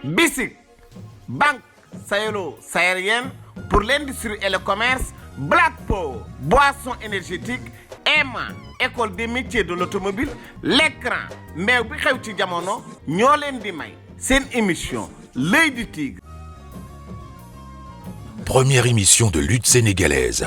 BICIC, banque sahélo-saharienne pour l'industrie et le commerce, Blackpo, boisson énergétique, EMA, école des métiers de l'automobile, l'écran meew bi xew ci jamono ñoo leen di may seen émission L'œil du tigre. Première émission de lutte sénégalaise.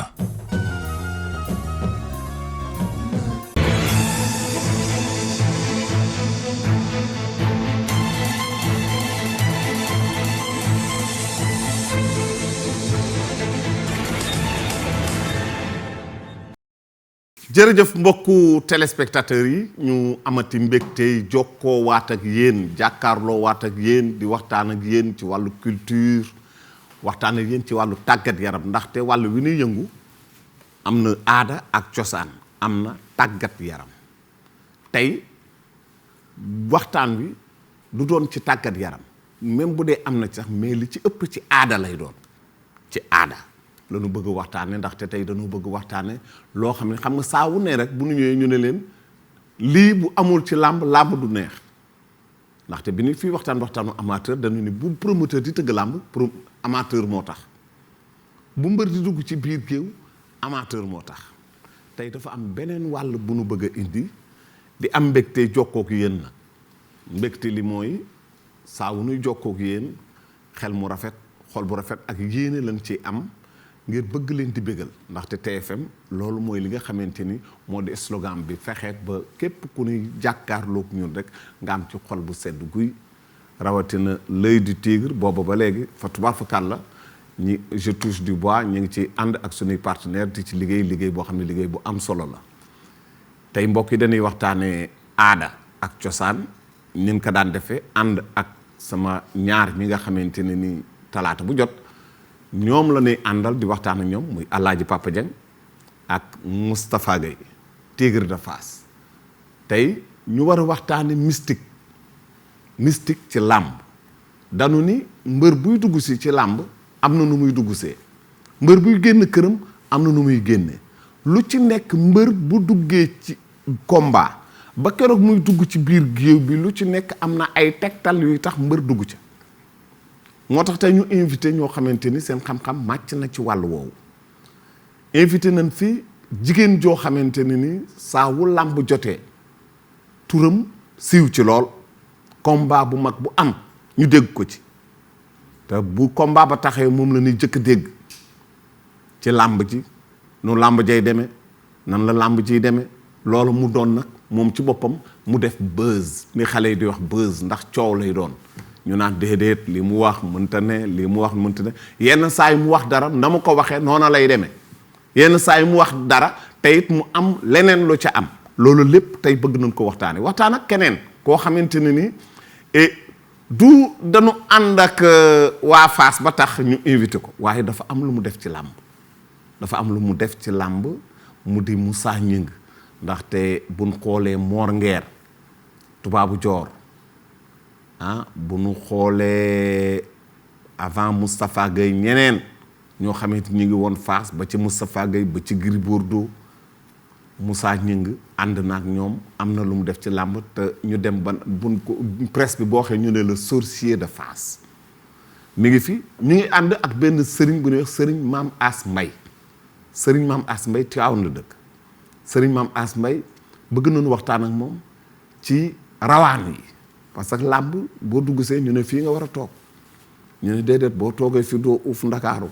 jërëjëf mbokku téléspectateurs yi ñu amati mbégte jokkoo waat ak yéen jàkkaarloo waat ak yéen di waxtaan ak yéen ci wàllu culture waxtaan ak yéen ci wàllu tàggat yaram ndaxte wàllu wi ñuy yëngu am na aada ak cosaan am na tàggat yaram tey waxtaan wi du doon ci tàggat yaram même bu dee am na ci sax mais li ci ëpp ci aada lay doon ci aada la ñu bëgg waxtaane ndaxte tey dañu bëgg waxtaane loo xam ne xam nga saa wu ne rek bu ñu ñëwee ñu ne leen lii bu amul ci làmb du neex ndaxte bi ñu fii waxtaanu amateur dañu ni bu promoteur di tëgg làmb amateur moo tax bu mbër di dugg ci biir géew amateur moo tax tey dafa am beneen wàll bu nu bëgg a indi di am mbégte jokkook yéen nag mbégte li mooy saa wu nuy jokkook yéen xel mu rafet xol bu rafet ak yéene lañ ci am ngir bëgg leen di bégal ndaxte TFM loolu mooy li nga xamante ni moo di slogan bi fexeet ba képp ku ñuy jàkkaarloog ñun rek nga am ci xol bu sedd guy rawatina l'œil du tigre booba ba léegi fa tubaab fa kàlla ñi je touche du bois ñu ngi ci ànd ak suñuy partenaire di ci liggéey boo xam ne liggéey bu am solo la tey mbokk yi dañuy waxtaanee aada ak cosaan nin ko daan defee ànd ak sama ñaar ñi nga xamante ne ni talaata bu jot ñoom la ñuy àndal di waxtaan ak ñoom muy Alaaji Papa Dieng ak Moustapha Gueye Tigre de Fass tey ñu war a waxtaane mystique ci làmb dañu ni mbër buy dugg si ci làmb am na nu muy dugg see mbër buy génn këram am na nu muy génne lu ci nekk mbër bu duggee ci combat ba keroog muy dugg ci biir géew bi lu ci nekk am na ay tegtal yuy tax mbër dugg ca moo tax tey ñu invité ñoo xamante ni seen xam-xam màcc na ci wàllu woowu invité nañ fi jigéen joo xamante ne ni saa wu làmb jotee turam siiw ci lool combat bu mag bu am ñu dégg ko ci te bu combat ba taxee moom la ñuy jëkk dégg ci làmb ji nu làmb jay demee nan la làmb jiy demee loolu mu doon nag moom ci boppam mu def buzz ni xale yi di wax buzz ndax coow lay doon ñu naan déedéet li mu wax mënta ne li mu wax mënta ne yenn saa yi mu wax dara na mu ko waxee noona lay demee yenn saa yi mu wax dara te it mu am leneen lu ca am loolu lépp tey bëgg nañ ko waxtaane waxtaan ak keneen koo xamante ne ni du dañu ànd ak waa Fass ba tax ñu invité ko waaye dafa am lu mu def ci làmb mu di Moussa Gningue ndaxte buñ xoolee Mor Ngeer tubaabu joor bu nu xoolee avant Moustapha Gueye ñeneen ñoo xamante ñu ngi woon Fass ba ci Moustapha Gueye ba ci Gris Bordeaux Moussa Gningue ànd na ak ñoom am na lu mu def ci làmb te ñu dem ba buñ ko presse bi boo waxee ñu ne le sorcier de Fass mi ngi fi ñu ngi ànd ak benn sëriñ bu ñuy wax sëriñ Maam As Mbay sëriñ Maam As Mbay Tiwaawan la dëkk sëriñ Maam As Mbay bëgg nañu waxtaan ak moom ci rawaan yi parce que làmb boo dugg see ñu ne fii nga war a toog ñu ne déedéet boo toogee fii doo uuf ndakaaru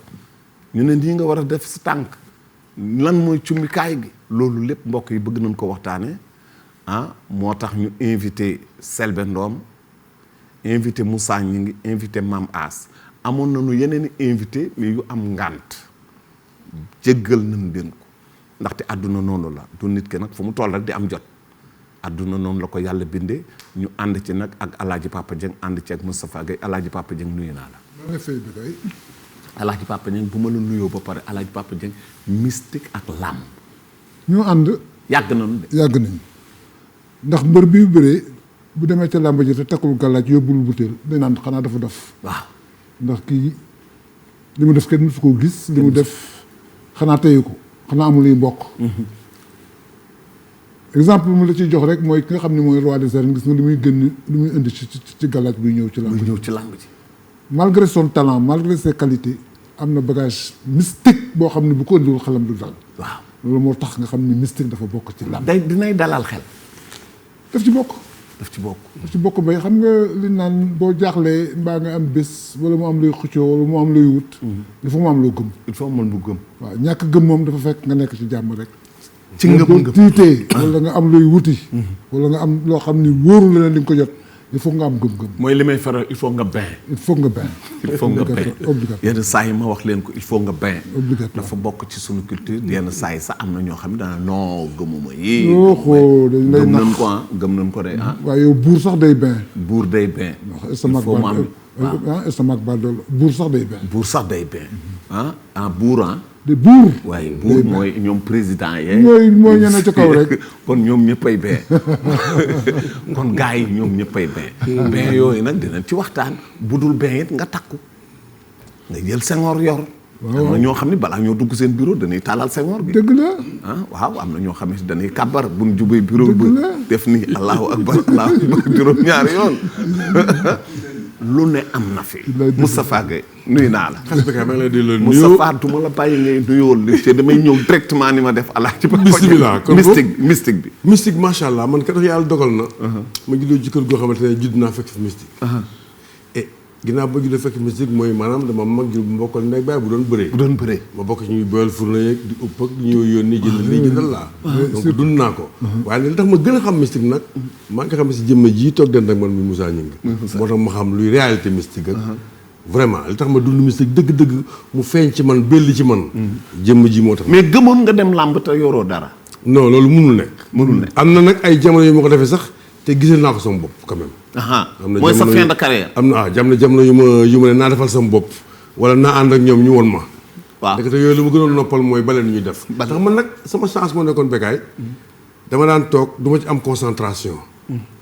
ñu ne nii nga war a def si tànk lan mooy cummikaay gi loolu lépp mbokk yi bëgg nañ ko waxtaane moo tax ñu invité Selbé Ndom invité Moussa Gningue invité Mame As amoon nañu yeneen invité mais yu am ngànt jéggal nañ leen ko ndaxte àdduna noonu la du nit ki nag fu mu toll rek di am jot àdduna noonu la ko yàlla bindee ñu ànd ci nag ak Alaaji Papa Dieng ànd ci ak Moustapha Gueye Alaaji Papa Dieng nuyu naa la. maa ngi fay bi kay. Alaaji Papa Dieng bu ma la nuyoo ba pare Alaaji Papa Dieng mystique ak làmb. ñu ànd. yàgg nañu de. yàgg nañu ndax mbër bi bëree bu demee ca làmb ji te takkul gàllaaj yóbbul butéel dañ naan xanaa dafa dof. waaw ndax kii li mu def kenn mësu koo gis. li mu def xanaa teyu ko xanaa amul luy mbokk. exemple mu la ciy jox rek mooy ki nga xam ne mooy roi des arènes gis nga li muy génn li muy indi ci galaaj buy ñëw ci lamb muy ñëw ci lamb ji. malgré son talent malgré ses qualités am na bagage mystique boo xam ne bu ko indiwul xelam du dal. waaw loolu moo tax nga xam ne mystique dafa bokk ci lamb. dinay dalal xel. daf ci bokk. daf ci bokk. daf ci bokk bay xam nga li naan boo jaaxlee mbaa nga am bés wala mu am luy xëccoo wala mu am luy wut. il faut mu am loo gëm. il faut mën bu gëm. waaw ñàkk gëm moom dafa fekk nga nekk ci jàmm rek. ci ngëm boo tiitee wala nga am luy wuti. wala nga am loo xam ni wóoru la ne di nga ko jot. il faut nga am gëm-gëm. mooy li may faral il faut nga bain. il faut nga bain. il faut nga bain obligatoire yenn saa yi ma wax leen ko il faut nga bain. obligatoire dafa bokk ci sunu culture yenn saa yi sax am na ñoo xam ne dana non gëmuma yi. yoo dañ lay gëm nax nañ ko gëm nañ ko de ah. waaye yow buur sax day bain. buur day bain. il faut mu am estomac ba dool buur sax day bain. buur sax day bain ah buur ah. de buur. waaye buur mooy ñoom président yee. mooy ñene ci kaw rek. kon ñoom ñëppay bain kon gars yi ñoom ñëppay bain. bain yooyu nag dinañ ci waxtaan bu dul bain it nga takku nga jël sengoor yor. am na ñoo xam ne balaa ñoo dugg seen bureau dañuy tàllal sengoor bi. dëgg la. waaw am na ñoo xam ne dañuy kàbbar bu ñu jubee bureau bi def ni allahu akbar allahu akbar juróom-ñaari yoon. lu ne am na fi. Moustapha Gueye nuyu naa la. Moustapha du ma la bàyyi ngay nuyool li te damay ñëw directement ni ma def ala ci bismillah kon mystique bi. mystique macha allah man kat yàlla dogal na. ma juddoo ci kër goo xamante ne judd naa fekk fi mystique. et ginnaaw ba juddoo fekk mystique mooy maanaam dama mag ju mbokkal nekk baay bu doon bëree. ma bokk ci ñuy boyal fourne yeeg di upp ak ñuy yónni jënd lii jëndal laa. donc dund naa ko. waaye li tax ma gën a xam mystique nag. maa ngi xam si jëmm ji toog den ak man mi Moussa Gningue. moo tax ma xam luy réalité mystique ak. vraiment li tax ma dund mystique dëgg-dëgg mu feeñ ci man belli ci man. jëmm ji moo tax. mais gëmoon nga dem làmb te yoroo dara. non loolu mënul nekk. am na nag ay jamono yu ma ko defee sax te gisal naa ko sama bopp quand même. am na mooy sa fin de carrière. am na jamono yu ma ne naa defal sama bopp wala naa ànd ak ñoom ñu won ma. waaw te yooyu lu ma gënoon noppal mooy baleen ñuy def. tax man nag sama chance moo nekkoon Bécaye dama daan toog du ma ci am concentration.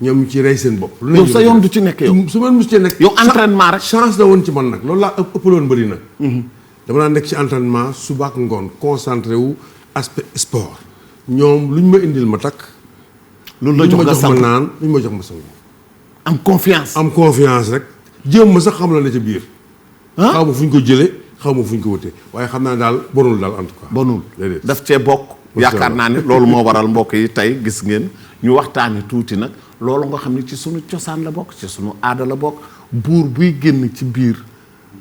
ñoom ñu ci rey seen bopp. yow sa yoon du ci nekk yow. su ma mus cee nekk. yow entraînement rek. chance la woon ci man nag loolu laa ëppaloon bëri nag. dama daan nekk ci entraînement suba ak ngoon concentré wu aspect sport. ñoom lu ñu ma indil ma takk. loolu la jox nga sant ma naan lu ñu ma jox ma sangu. am confiance rek jéem ma sax xam la ne ca biir. xaw ma fu ñu ko jëlee xaw ma fu ñu ko wëtee waaye xam naa daal bonul daal en tout cas. bonul daf cee bokk. yaakaar naa ne loolu moo waral mbokk yi tey gis ngeen ñu waxtaani tuuti nag loolu nga xam ne ci sunu cosaan la bokk ci sunu aada la bokk buur buy génn ci biir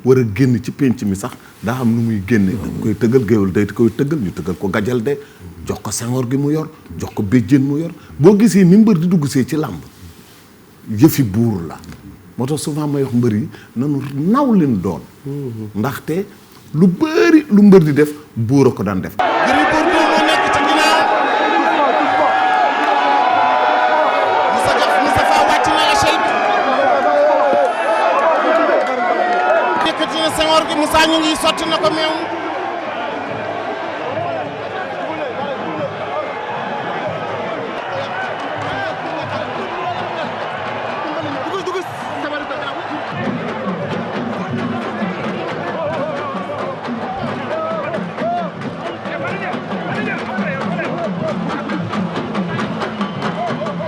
war a génn ci pénc mi sax daa am nu muy génne. dañ koy tëggal géwél day koy tëggal ñu tëggal ko gajal de jox ko sengoor gi mu yor jox ko béjjén mu yor boo gisee ni mbër di dugg see ci làmb yëfi buur la moo tax souvent may wax mbër yi nanu naw leen doon ndaxte lu bëri lu mbër di def buur a ko daan def. Gris Bordeaux moo nekk ci ginnaaw Moustapha wàcc na échelle bi yëkkati na sengoor gi Moussa ñu ngi sotti na ko meew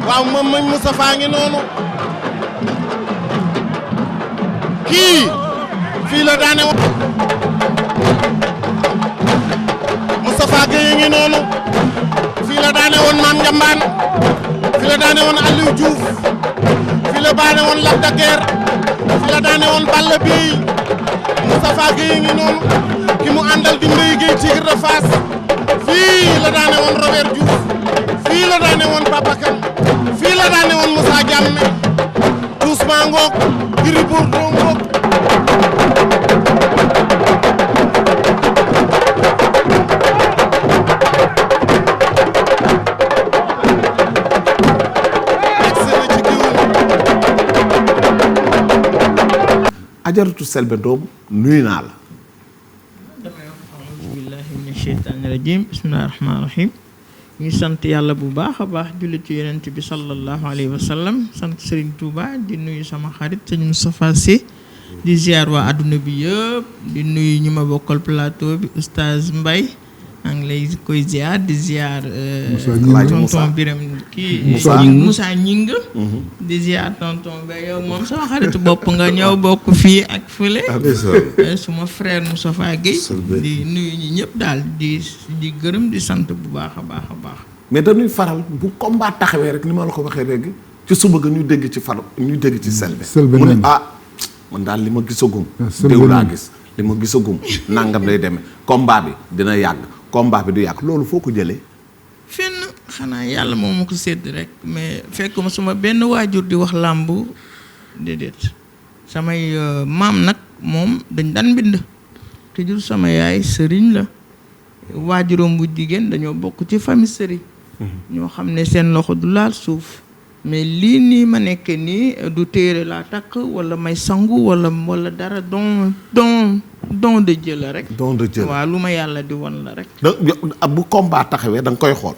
waaw moom mooy Moustapha ngi noonu kii fii la daane woon Moustapha Gueye ngi noonu fii la daane woon Mame Ndiambane fii la daane woon Aliou Diouf fii la daane woon Lac de Guiers fii la daane woon Balla Bèye Moustapha Gueye ngi noonu ki mu àndal di Mbaye Gueye Tigre de Fass fii la daane woon Robert Diouf fii la daane woon Papa Kane fii la daane woon Moussa Diame doucement ngoog Gris Bordeaux ngoog Ajaratu Selbé Ndom nuyu naa la. damay wax auzu billahi mina sheytaani rajim bismillahi rahmaani rahim ñu sant yàlla bu baax a baax julli ci yonent bi sallallahu alayhi wa sallam sant Serigne Touba di nuyu sama xarit sëñ Moustapha Sy di ziar waa adduna bi yëpp di nuyu ñi ma bokkal plateau bi oustaz Mbaye maa ngi lay koy ziar di ziar Gningue. tonton Biram kii Moussa Gningue di ziar tonton ba yow moom sama xaritu bopp nga ñëw bokk fii ak fële suma frère Moustapha Guèye di nuyu ñi ñëpp daal di gërëm di sant bu baax a baax a baax. mais dañuy faral bu combat taxawee rek ni ma la ko waxee léegi ci suba ga ñu dégg ci ñu dégg ci Selbé mu ne man daal li ma gisagum déw laa gis li ma gisagum nangam lay demee combat bi dina yàgg combat bi du yàgg loolu foo ko jëlee fenn xanaa yàlla moo ma ko sédd rek mais fekk ma suma benn waajur di wax làmb déedéet samay maam nag moom dañ daan bind te jur sama yaay sëriñ la waajuram bu jigéen dañoo bokk ci famille sëriñ ñoo xam ne seen loxo du laal suuf mais lii nii ma nekk nii du téere laa takk wala may sangu wala dara don de Dieu la rek. don de Dieu waaw lu ma yàlla di won la rek. bu combat taxawee da nga koy xool.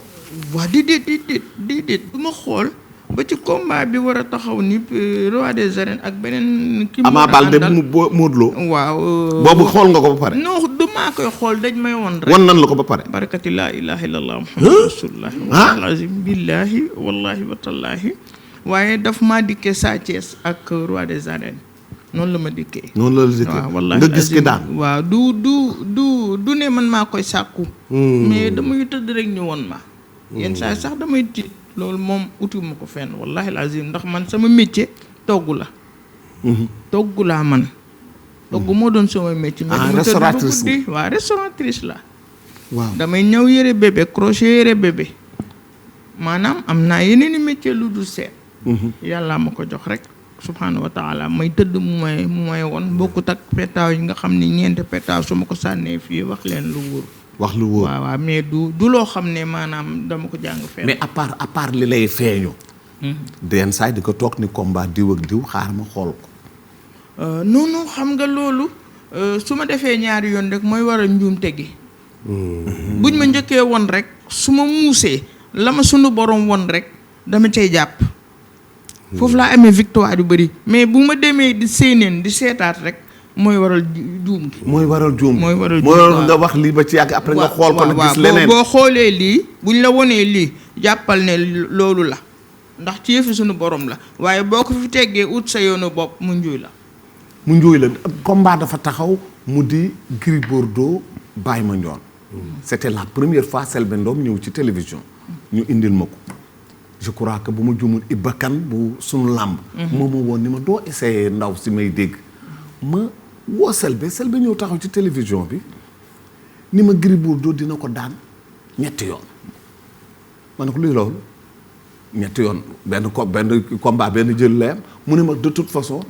waaw déedéet du ma xool ba ci combat bi war a taxaw ni roi des arènes ak beneen. ki mu Ama Baldé Modou Lo. waaw boobu xool nga ko ba pare. non du maa koy xool dañ may won rek. wan nan la ko ba pare. barakati laa ilaha illallah muhammad rasulullah wallaahi azim billahi wallahi watallaahi waaye daf maa dikkee Sa Thiès ak roi des arènes noonu la ma dikkee. noonu la dikkee waaw wallaahi nga gis ki daan. waaw du ne man maa koy sàkku. mais damay tëdd rek ñu won ma. yenn saa sax damay tiit loolu moom utiwuma ko fenn wallahi azim ndax man sama métier togg la. togg laa man. togg moo doon sama métier. restauratrice mais waaw restauratrice la. waaw damay ñëw yére bébé crochet yére bébé maanaam am naa yeneen i métier lu dul seet. yàlla ma ko jox rek subhaanahu wa taala may tëdd mu may won bokkut ak petaaw yi nga xam ni ñeenti petaaw su ma ko sànnee fii wax leen lu wóor. wax lu wóor waaw mais du loo xam ne maanaam dama ko jàng fenn. mais à part li lay feeñu. den saay di ko toog ni combat diw ak diw xaar ma xool ko. non xam nga loolu su ma defee ñaari yoon rek mooy waral njuumte gi. buñ ma njëkkee won rek su ma muusee la ma sunu borom won rek dama cay jàpp. foofu laa amee victoire yu bëri mais bu ma demee di séeneen di seetaat rek mooy waral juum gi. mooy waral juum mooy waral nga wax lii ba ci yàgg après nga xool ko nag gis leneen. boo xoolee lii buñ la wonee lii jàppal ne loolu la ndax ci yëfi sunu borom la waaye boo ko fi teggee ut sa yoonu bopp mu njuuy la. mu njuuy la combat dafa taxaw mu di Gris Bordeaux Baye Mandione. c'était la première fois Selbé Ndom ñëw ci télévision. ñu indil ma ko. je crois que bu ma juumul Iba Kane bu sunu làmb. moo ma woon ni ma doo essayé ndaw si may dégg. ma woo Selbé ñëw taxaw ci télévision bi ni ma Gris Bordeaux dina ko daan ñetti yoon. ma ne ko luy loolu ñetti yoon benn combat benn jël layam mu ne ma de toute façon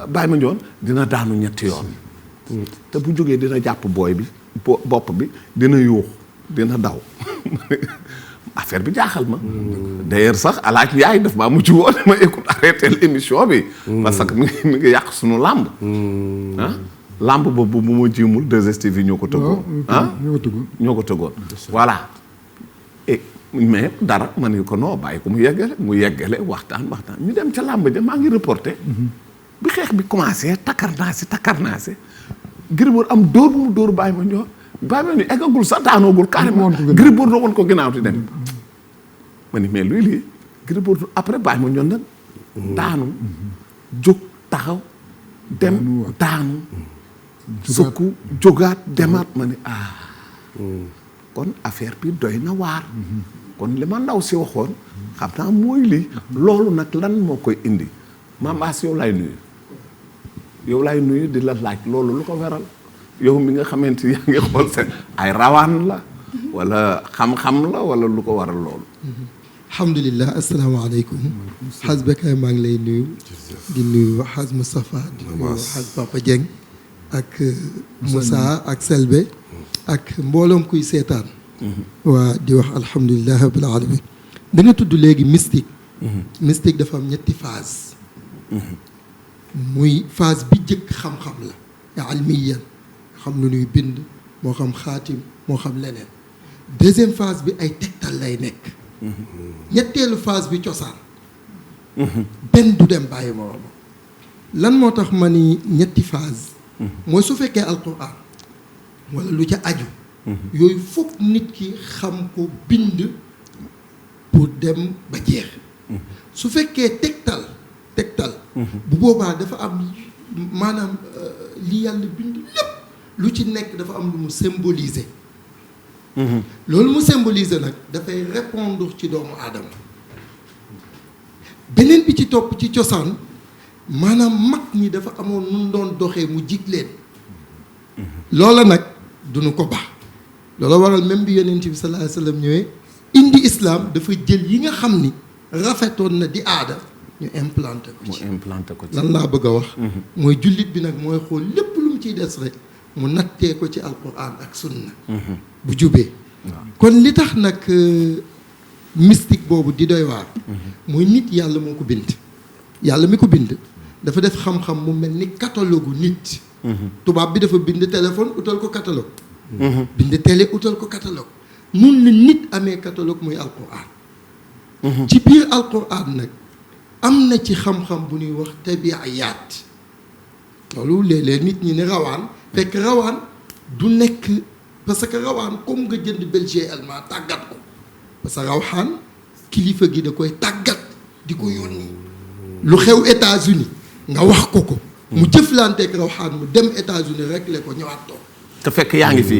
Baye Mandione dina daanu ñetti yoon. te bu jógee dina jàpp booy bi bopp bi dina yuux dina daw. affaire bi jaaxal ma. d'ailleurs sax alaaj yaay daf maa mujj woon ma écoute arrêté l'émission bi. parce que mi ngi yàq suñu làmb. làmb boobu bu ma jiimul 2STV ñoo ko tëggoon. ñoo ko tëggoon. voilà et mais dara ma ne ko non bàyyi ko mu yeggale waxtaan ñu dem ca làmb ja maa ngi reporté. bi xeex bi commencé takkar naa si Gris Bordeaux am dóor bu mu dóor Baye Mandione eggagul sax daanoogul carrément Gris Bordeaux woon ko ginnaaw di dem ma ni mais luy lii Gris Bordeaux après Baye Mandione nag daanu jóg taxaw dem daanu sukku jógaat demaat ma ni kon affaire bi doy na waar kon li ma ndaw si waxoon xam naa mooy lii loolu nag lan moo koy indi Mame Ass yow laay nuyu di la laaj loolu lu ko waral yow mi nga xamante yaa ngi xool seen ay rawaan la wala xam-xam la wala lu ko waral loolu. alhamdulilah asalaamaaleykum. xas Bekay maa ngi lay nuyu. di nuyu xas Moustapha di nuyu xas Papa Dieng ak Moussa ak Selbé ak mbooloom kuy seetaan. waa di wax alhamdulilah rabbil alamin da nga tudd léegi mystique. mystique dafa am ñetti phase. muy phase bi jëkk xam-xam la almiyan xam lu ñuy bind moo xam xaatim moo xam leneen deuxième phase bi ay tegtal lay nekk ñetteelu phase bi cosaan benn du dem bàyyi moroom lan moo tax ma ni ñetti phase mooy su fekkee alquran wala lu ca aju yooyu foog nit ki xam ko bind pour dem ba jeex su fekkee tegtal bu boobaa dafa am maanaam li yàlla bind lépp lu ci nekk dafa am lu mu symboliser loolu mu symboliser nag dafay répondre ci doomu aadama beneen bi ci topp ci cosaan maanaam mag ñi dafa amoon nun doon doxee mu jig leen loola nag duñu ko baax loola waral même bi yonent bi sallallahu alayhi wa sallam ñëwee indi islam dafa jël yi nga xam ni rafetoon na di aada ñu implanté ko ci lan laa bëgg a wax mooy jullit bi nag mooy xool lépp lu mu ciy des rek mu nattee ko ci alquran ak sunna bu jubee kon li tax nag mystique boobu di doy waar mooy nit yàlla moo ko bind yàlla mi ko bind dafa def xam-xam mu mel ni catalogue nit tubaab bi dafa bind téléphone utal ko catalogue bind télé utal ko catalogue nun la nit amee catalogue muy alquran ci biir alquran nag am na ci xam-xam bu ñuy wax tabiayaat loolu léeg-léeg nit ñi ne rawaan fekk rawaan du nekk parce que rawaan comme nga jënd belger allemand tàggat ko parce que rawaan kilifa gi da koy tàggat di ko yónni lu xew États-Unis nga wax ko mu jëflanteeg rawaan mu dem États-Unis rek le ko ñëwaat toog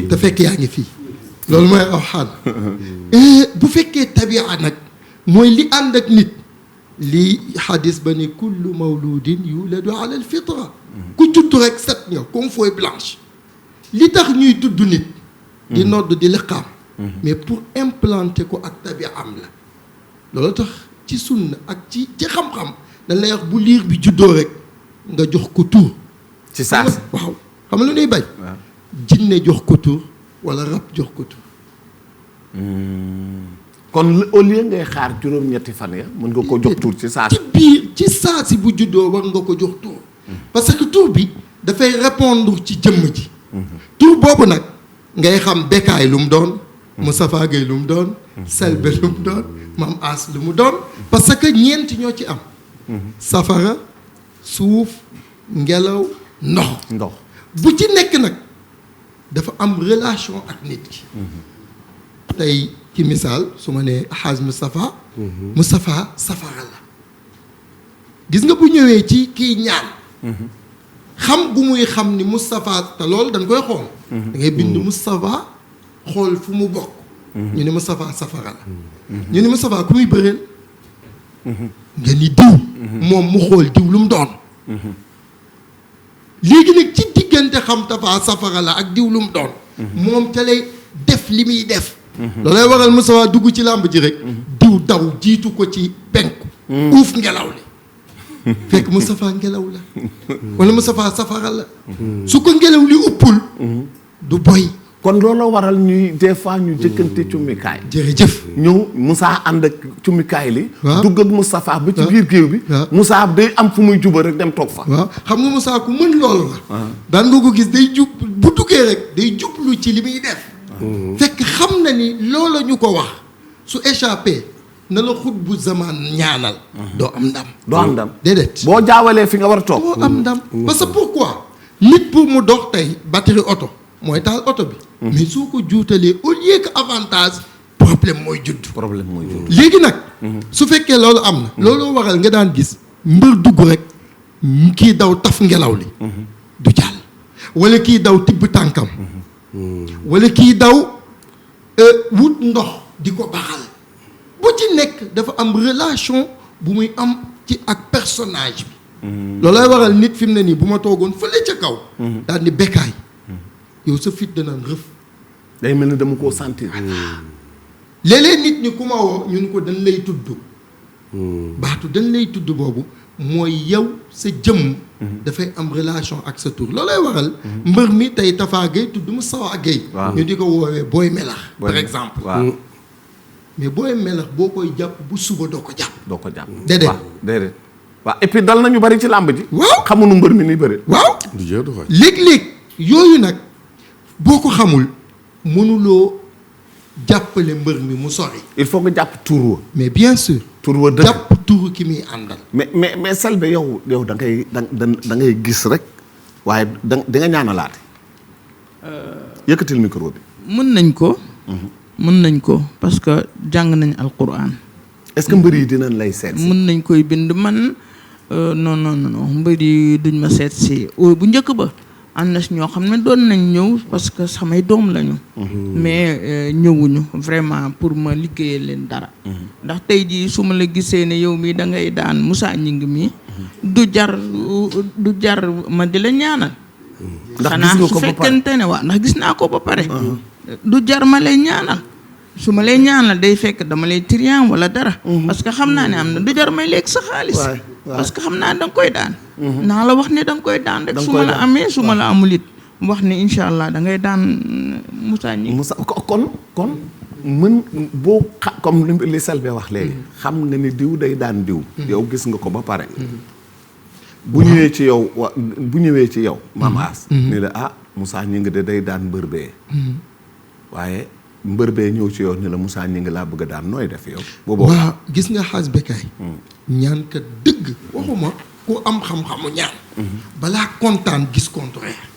te fekk yaa ngi fii loolu mooy rawaan bu fekkee tabia nag mooy li ànd ak nit li xadis ba ni kullu mawludin yuladu ala al fitra ku judd rek set nga comme feuille blanche li tax ñuy tudd nit di nodd di liqaam mais pour implanter ko ak tabia am la loolu tax ci sunna ak ci xam-xam dañ lay wax bu liir bi juddoo rek nga jox ko tur ci saas waaw xam nga lu ñuy bañ jinne jox ko tur wala rab jox ko tur kon au lieu ngay xaar juróom-ñetti fan ya mën nga ko jox tur ci saasi ci biir ci saasi bu juddoo war nga ko jox tur parce que tur bi dafay répondre ci jëmm ji tur boobu nag ngay xam Bekkaay lu mu doon Moustapha Gueye lu mu doon Selbe lu mu doon Mam As lu mu doon parce que ñeent ñoo ci am safara suuf ngelaw ndox bu ci nekk nag dafa am relation ak nit ki tey ci misaal su ma nee Hadj Moustapha Moustapha safara la gis nga bu ñëwee ci kii ñaan xam gu muy xam ni Moustapha te loolu dañ koy xool da ngay bind Moustapha xool fu mu bokk ñu ne Moustapha safara la ñu ne Moustapha ku muy bëreel nga ni diw moom mu xool diw lu mu doon léegi nag ci diggante xam Tafa safara la ak diw lu mu doon moom te lay def li muy def loolay waral Moustapha dugg ci làmb ji rek diw daw jiitu ko ci penku uuf ngelaw li fekk Moustapha ngelaw la wala Moustapha safara la su ko ngelaw li uppul du boy kon loolu waral ñuy des fois ñu jëkkante cummikaay jërëjëf ñëw Moussa ànd ak cummikaay li waaw dugg ak Moustapha ba ci biir géew bi Moussa day am fu muy juba rek dem toog fa waaw xam nga Moussa ku mën loolu la daan nga ko gis day jub bu duggee rek day jublu ci li muy def fekk xam na ni loola ñu ko wax su échappé na la xut bu zaman ñaanal doo am ndam déedéet boo jaawalee fi nga war a toog doo am ndam parce que pourquoi nit pour mu dox tey batterie oto mooy taal oto bi mais soo ko juutalee au lieu que avantage problème mooy judd léegi nag su fekkee loolu am na looloo waral nga daan gis mbër dugg rek kii daw taf ngelaw li du jàll wala kii daw tibb tànkam wala kii daw wut ndox di ko baxal bu ci nekk dafa am relation bu muy am ci ak personnage bi loolay waral nit fi mu ne nii bu ma toogoon fële ca kaw daal ni Bekkaay yow sa fit danaan rëf day mel ni dama koo sentir léeg-léeg nit ñi ku ma woo ñu ni ko dañ lay tudd baatu dañ lay tudd boobu mooy yow sa jëmm dafay am relation ak sa tur loolay waral mbër mi tey Tafa Gueye tudd Moustapha Gueye ñu di ko woowee Boy Melax par exemple mais Boy Melax boo koy jàpp bu suba doo ko jàpp déedéet waaw et puis dal nañu bari ci làmb ji waaw xamuñu mbër mi ni bëri waaw léeg-léeg yooyu nag boo ko xamul mënuloo jàppale mbër mi mu sori il faut nga jàpp tur wa mais bien sûr tur wa dëgg jàpp tur ki muy àndal mais Selbe yow da ngay gis rek waaye da nga ñaanalaate yëkkatil micro bi mën nañ ko. mën nañ ko parce que jàng nañ alquran. est-ce que mbër yi dinañ lay seet si. mën nañ koy bind man non mbër yi duñ ma seet si bu njëkk ba am na si ñoo xam ne doon nañ ñëw parce que samay doom lañu. mais ñëwuñu vraiment pour ma liggéeyal leen dara. ndax tey jii su ma la gisee ne yow mii da ngay daan Moussa Gningue mi du jar ma di la ñaanal. ndax xanaa su fekkente ne waaw ndax gis naa ko ba pare. du jar ma lay ñaanal. su ma lay ñaanal day fekk dama lay trian wala dara. parce que xam naa ne am na du jar may lekk sa xaalis. parce que xam naa da nga koy daan. naa la wax ne da nga koy daan rek. su ma la amee su ma la amul it wax ne incha allah da ngay daan Moussa Gningue. Moussa kon mën boo comme li Selbé wax léegi. xam nga ni diw day daan diw. yow gis nga ko ba pare. bu ñëwee ci yow Mame Ass ni la Moussa Gningue de day daan mbër bee. waaye mbër bee ñëw ci yow ni la Moussa Gningue laa bëgg a daan nooy def yow. waaw gis nga xaas bekaay. ñaan ka dëgg. waxuma ku am xam-xamu ñaan. balaa kontaan gis contraire.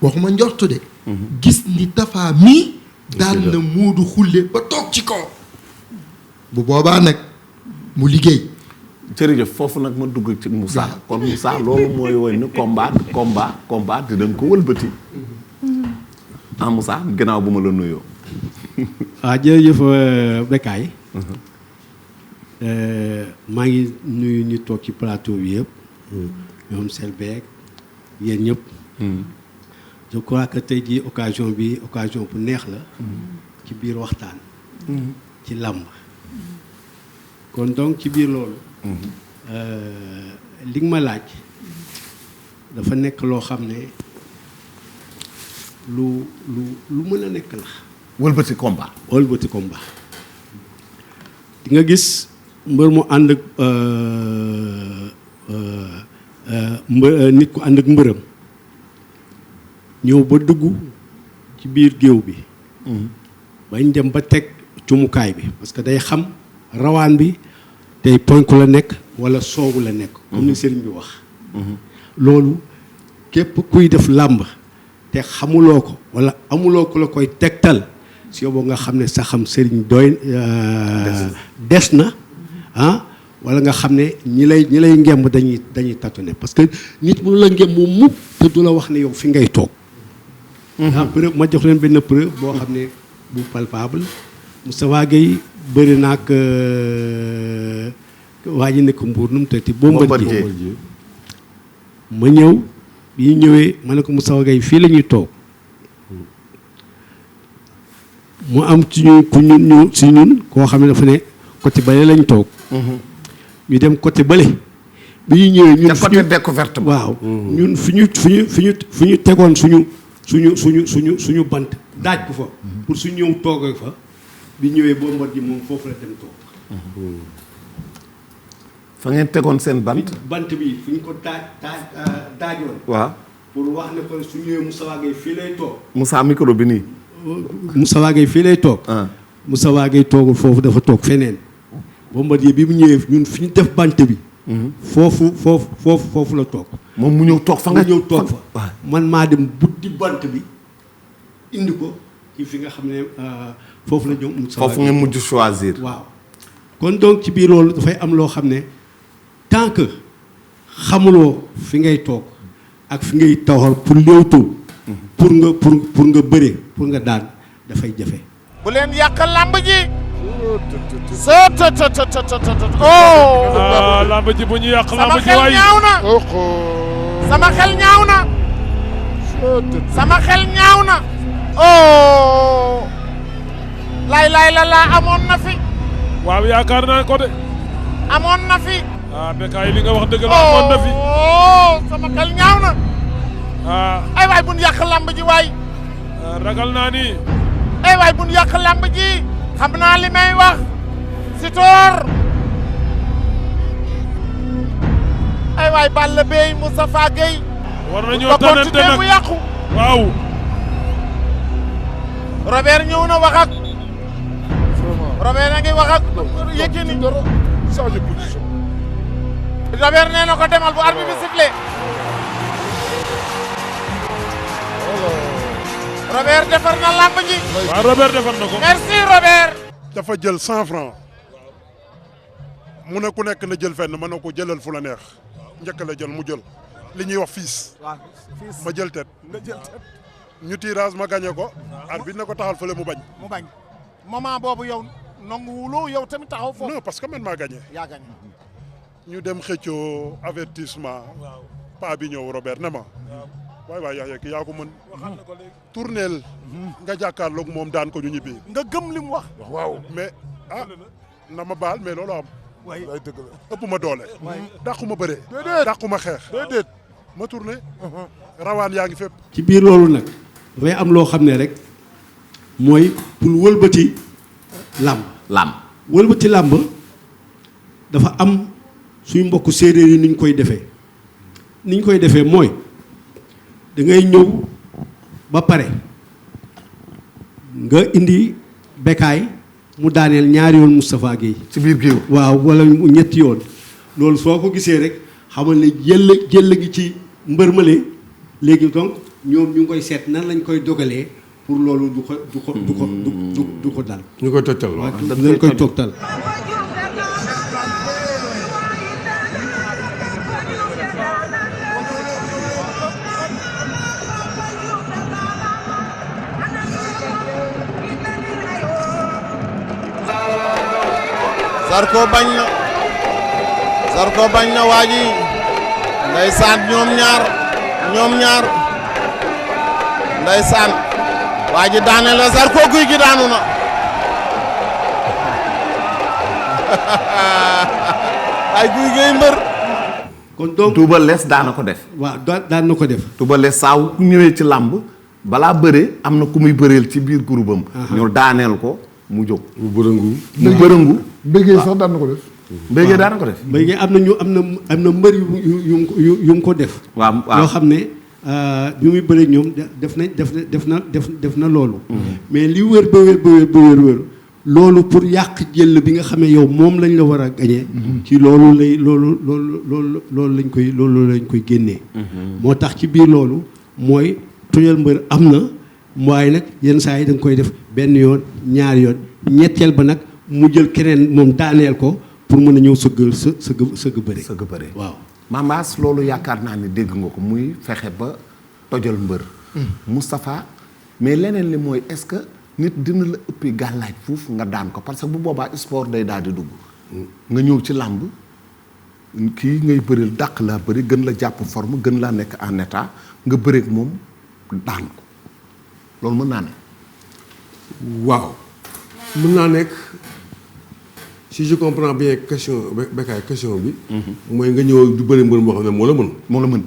waxuma njortu de. gis ni Tapha mii. daan na Moodu xulle ba toog ci kaw. bu boobaa nag mu liggéey. jërëjëf foofu nag ma dugg ci Moussa kon Moussa loolu mooy woy ni combat dinañ ko wëlbati. Moussa gannaaw bu ma la nuyoo. jërëjëf Bécaye. maa ngi nuyu ñu toog ci plateau bi yëpp. ñoom Selbé yéen ñëpp. je crois que tey jii occasion bu neex la. ci biir waxtaan. ci làmb. kon donc ci biir loolu. li nga ma laaj dafa nekk loo xam ne lu mën a nekk la. wëlbati combat. di nga gis mbër mu ànd ak nit ku ànd ak mbërëm ñëw ba dugg ci biir géew bi. bañ dem ba teg cumukaay bi parce que day xam rawaan bi. tey ponk la nekk wala soowu la nekk. comme ni sëriñ bi wax. loolu képp kuy def làmb te xamuloo ko wala amuloo ko la koy tegtal si yow nga xam ne sa xam sëriñ doy des na wala nga xam ne ñi lay ngemb dañuy tâtonner parce que nit mënu la ngemb mu mukk te du la wax ne yow fi ngay toog. preuve ma jox leen benn preuve boo xam ne bu palpable Moustapha Gueye bëri na ak waa ji nekk Mbour nu mu tëddee Bombardier ma ñëw bi ñu ñëwee ma ne ko Moustapha Gueye fii la ñuy toog mu am ci ñun koo xam ne dafa ne côté bële lañ toog. ñu dem côté bële. bi ñu ñëwee ñun côté découverte ba. waaw ñun fi ñu tegoon suñu bant daaj ko fa. pour su ñëw toog fa. bi ñëwee Bombardier moom foofu la dem toog. fa ngeen tegoon seen bant. bant bi fu ñu ko daajoon. waaw pour wax ne ko su ñëwee Moustapha Gueye fii lay toog. Moussa micro bi nii. Moustapha Gueye fii lay toog. Moustapha Gueye toogul foofu dafa toog feneen. Bombardier bi mu ñëwee ñun fi ñu def bant bi. foofu la toog. moom mu ñëw toog fa nga ñëw toog fa. man maa dem buddi bant bi indi ko ci fi nga xam ne foofu la ñëw. foofu nga mujj choisir. waaw kon donc ci biir loolu dafay am loo xam ne tant que xamuloo fi ngay toog ak fi ngay taxawal pour léewtoo. pour nga bëre pour nga daan dafay jafe. bu leen yàq lamb ji. lamb ji bu ñu yàq lamb sama ji xel waay. ñaaw na. sama xel ñaaw na. sama xel ñaaw na. laay la amoon na fi. waaw yaakaar naa ko de. amoon na fi. Bécaye li nga wax dëgg la amoon na fi. sama xel ñaaw na. ay waay bu ñu yàq lamb ji waay. ragal naa ni. ay waay bu ñu yàq lamb ji. xam naa li may wax. Sitor. ay waay Balla Beye Moustapha Gueye. war nañoo tanante nag bu yàqu. waaw. Robert ñëw na wax ak. Robert a ngi wax ak Yékini. Robert nee na ko demal bu arbitre bi sifflé. Robert defar na làmb ji. waaw Robert defar na ko. merci Robert. dafa jël 100 francs mu ne ku nekk na jël fenn ma ne ko jëlal fu la neex njëkk la jël mu jël li ñuy wax fiis ma jël tet ñu tirage ma gagné ko arbitre ne ko taxal fële mu bañ. mu bañ moment boobu yow nanguwuloo yow tamit taxaw foofu. non parce que man maa gagné. yaa gagné. ñu dem xëccoo avertissement paa bi ñëw Robert ne ma waay waay yaa ki yaa ko mën tourneel nga jàkkaarloog moom daan ko ñu ñibbi. nga gëm li mu wax. waaw mais na ma baal mais loolu am. waay dëgg la ëpp ma doole. dàqu ma bëre. dàqu ma xeex. déedéet. ma tourné. rawaan yaa ngi fépp. ci biir loolu nag dafay am loo xam ne rek mooy pour wëlbati làmb. wëlbati làmb dafa am suy mbokk séeréer yi ni ñu koy defee ni ñu koy defee mooy da ngay ñëw ba pare nga indi Bécaye mu daaneel ñaari yoon Moustapha Guèye ci biir géew. waaw wala ñetti yoon loolu soo ko gisee rek xamal ne jëll gi ci mbërmale léegi donc ñoom ñu ngi koy seet nan lañ koy dogalee pour loolu du ko dal. ñu koy tottal waaw dañ koy tottal. Zarko bañ na waa ji ndeysaan ñoom ñaar ndeysaan waa ji daane la Zarko guy gi daanu na ay guy gay mbër. kon donc Touba Less daan na ko def. waaw daan na ko def. Touba Less saaw ku ñëwee ci làmb balaa bëre am na ku muy bëreel ci biir groupe am. ñu daaneel ko mu jóg. mu bërëngu. mbéygee sax daan na ko def. mbéygee daan na ko def. mbéygee am na mbër yu ko def. waaw yoo xam ne bi muy bëre ñoom def na loolu. mais li wër ba wër loolu pour yàq jël bi nga xam ne yow moom lañ la war a gañee ci loolu lañ koy génnee. moo tax ci biir loolu mooy tojal mbër am na waaye nag yenn saa yi da nga koy def benn yoon ñaari yoon ñetteel ba nag mu jël keneen moom daaneel ko pour mën a ñëw sëgg bëre. waaw Mambaas loolu yaakaar naa ne dégg nga ko muy fexe ba tojal mbër. Moustapha mais leneen li mooy est-ce que nit dina la ëppi gàllaaj fuuf nga daan ko parce que bu boobaa sport day daal di dugg. nga ñëw ci làmb kii ngay bëril dàq laa bëri gën la jàpp forme gën laa nekk en état nga bëreek moom daan ko loolu mën naa ne. waaw mën naa nekk si je comprends bien question Bécaye question bi. mooy nga ñëw du bëri mbër moo xam ne moo la mën.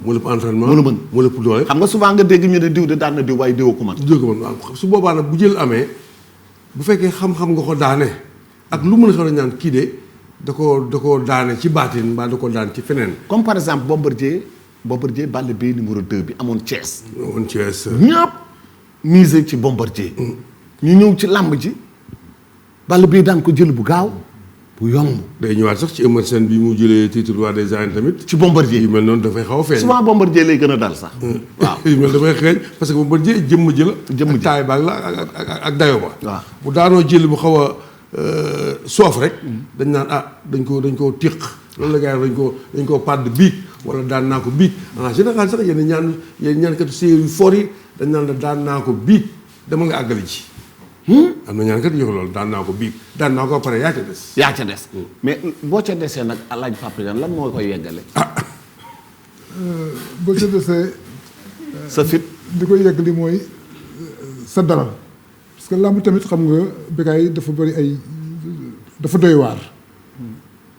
moo la entraînement moo la doole. xam nga souvent nga dégg ñu ne diw de daan na diw waaye diw ko man. waaw su boobaa nag bu jël amee bu fekkee xam-xam nga ko daane ak lu mën a xam ne ñaan kii de da koo daane ci baatin mbaa da ko daan ci feneen. comme par exemple Bombardier Balla Gaye numéro 2 bi amoon Thiès. ñëpp misé ci Bombardier. ñu ñëw ci làmb ji Balla Gaye daan ko jël bu gaaw bu yomb. day ñëwaat sax ci Eumeu Sène bi mu jëlee titre roi des arènes tamit. ci Bombardier yu mel noonu dafay xaw a feeñ. souvent Bombardier lay gën a dal sax. waaw yu mel dafay xeeñ parce que Bombardier jëmm ji la. ak taay baag la ak dayo ba. waaw bu daanoo jël bu xaw a soof rek. dañ naan dañ koo tiq loolu la gars yi dañ koo pàdd biig wala daan naa ko biig en général sax yéen ñaankatu séeréer yu fort yi dañ naan la daan naa ko biig dama nga àggali ci. am na ñaan kat yow loolu daan naa ko biig daan naa ko pare yaa ca des. mais boo ca desee nag alaaj Papa Diagne lan moo koy yeggale. boo ca desee. sa fit di koy yeggali mooy sa dalal parce que làmb tamit xam nga Bécaye dafa bëri dafa doy waar.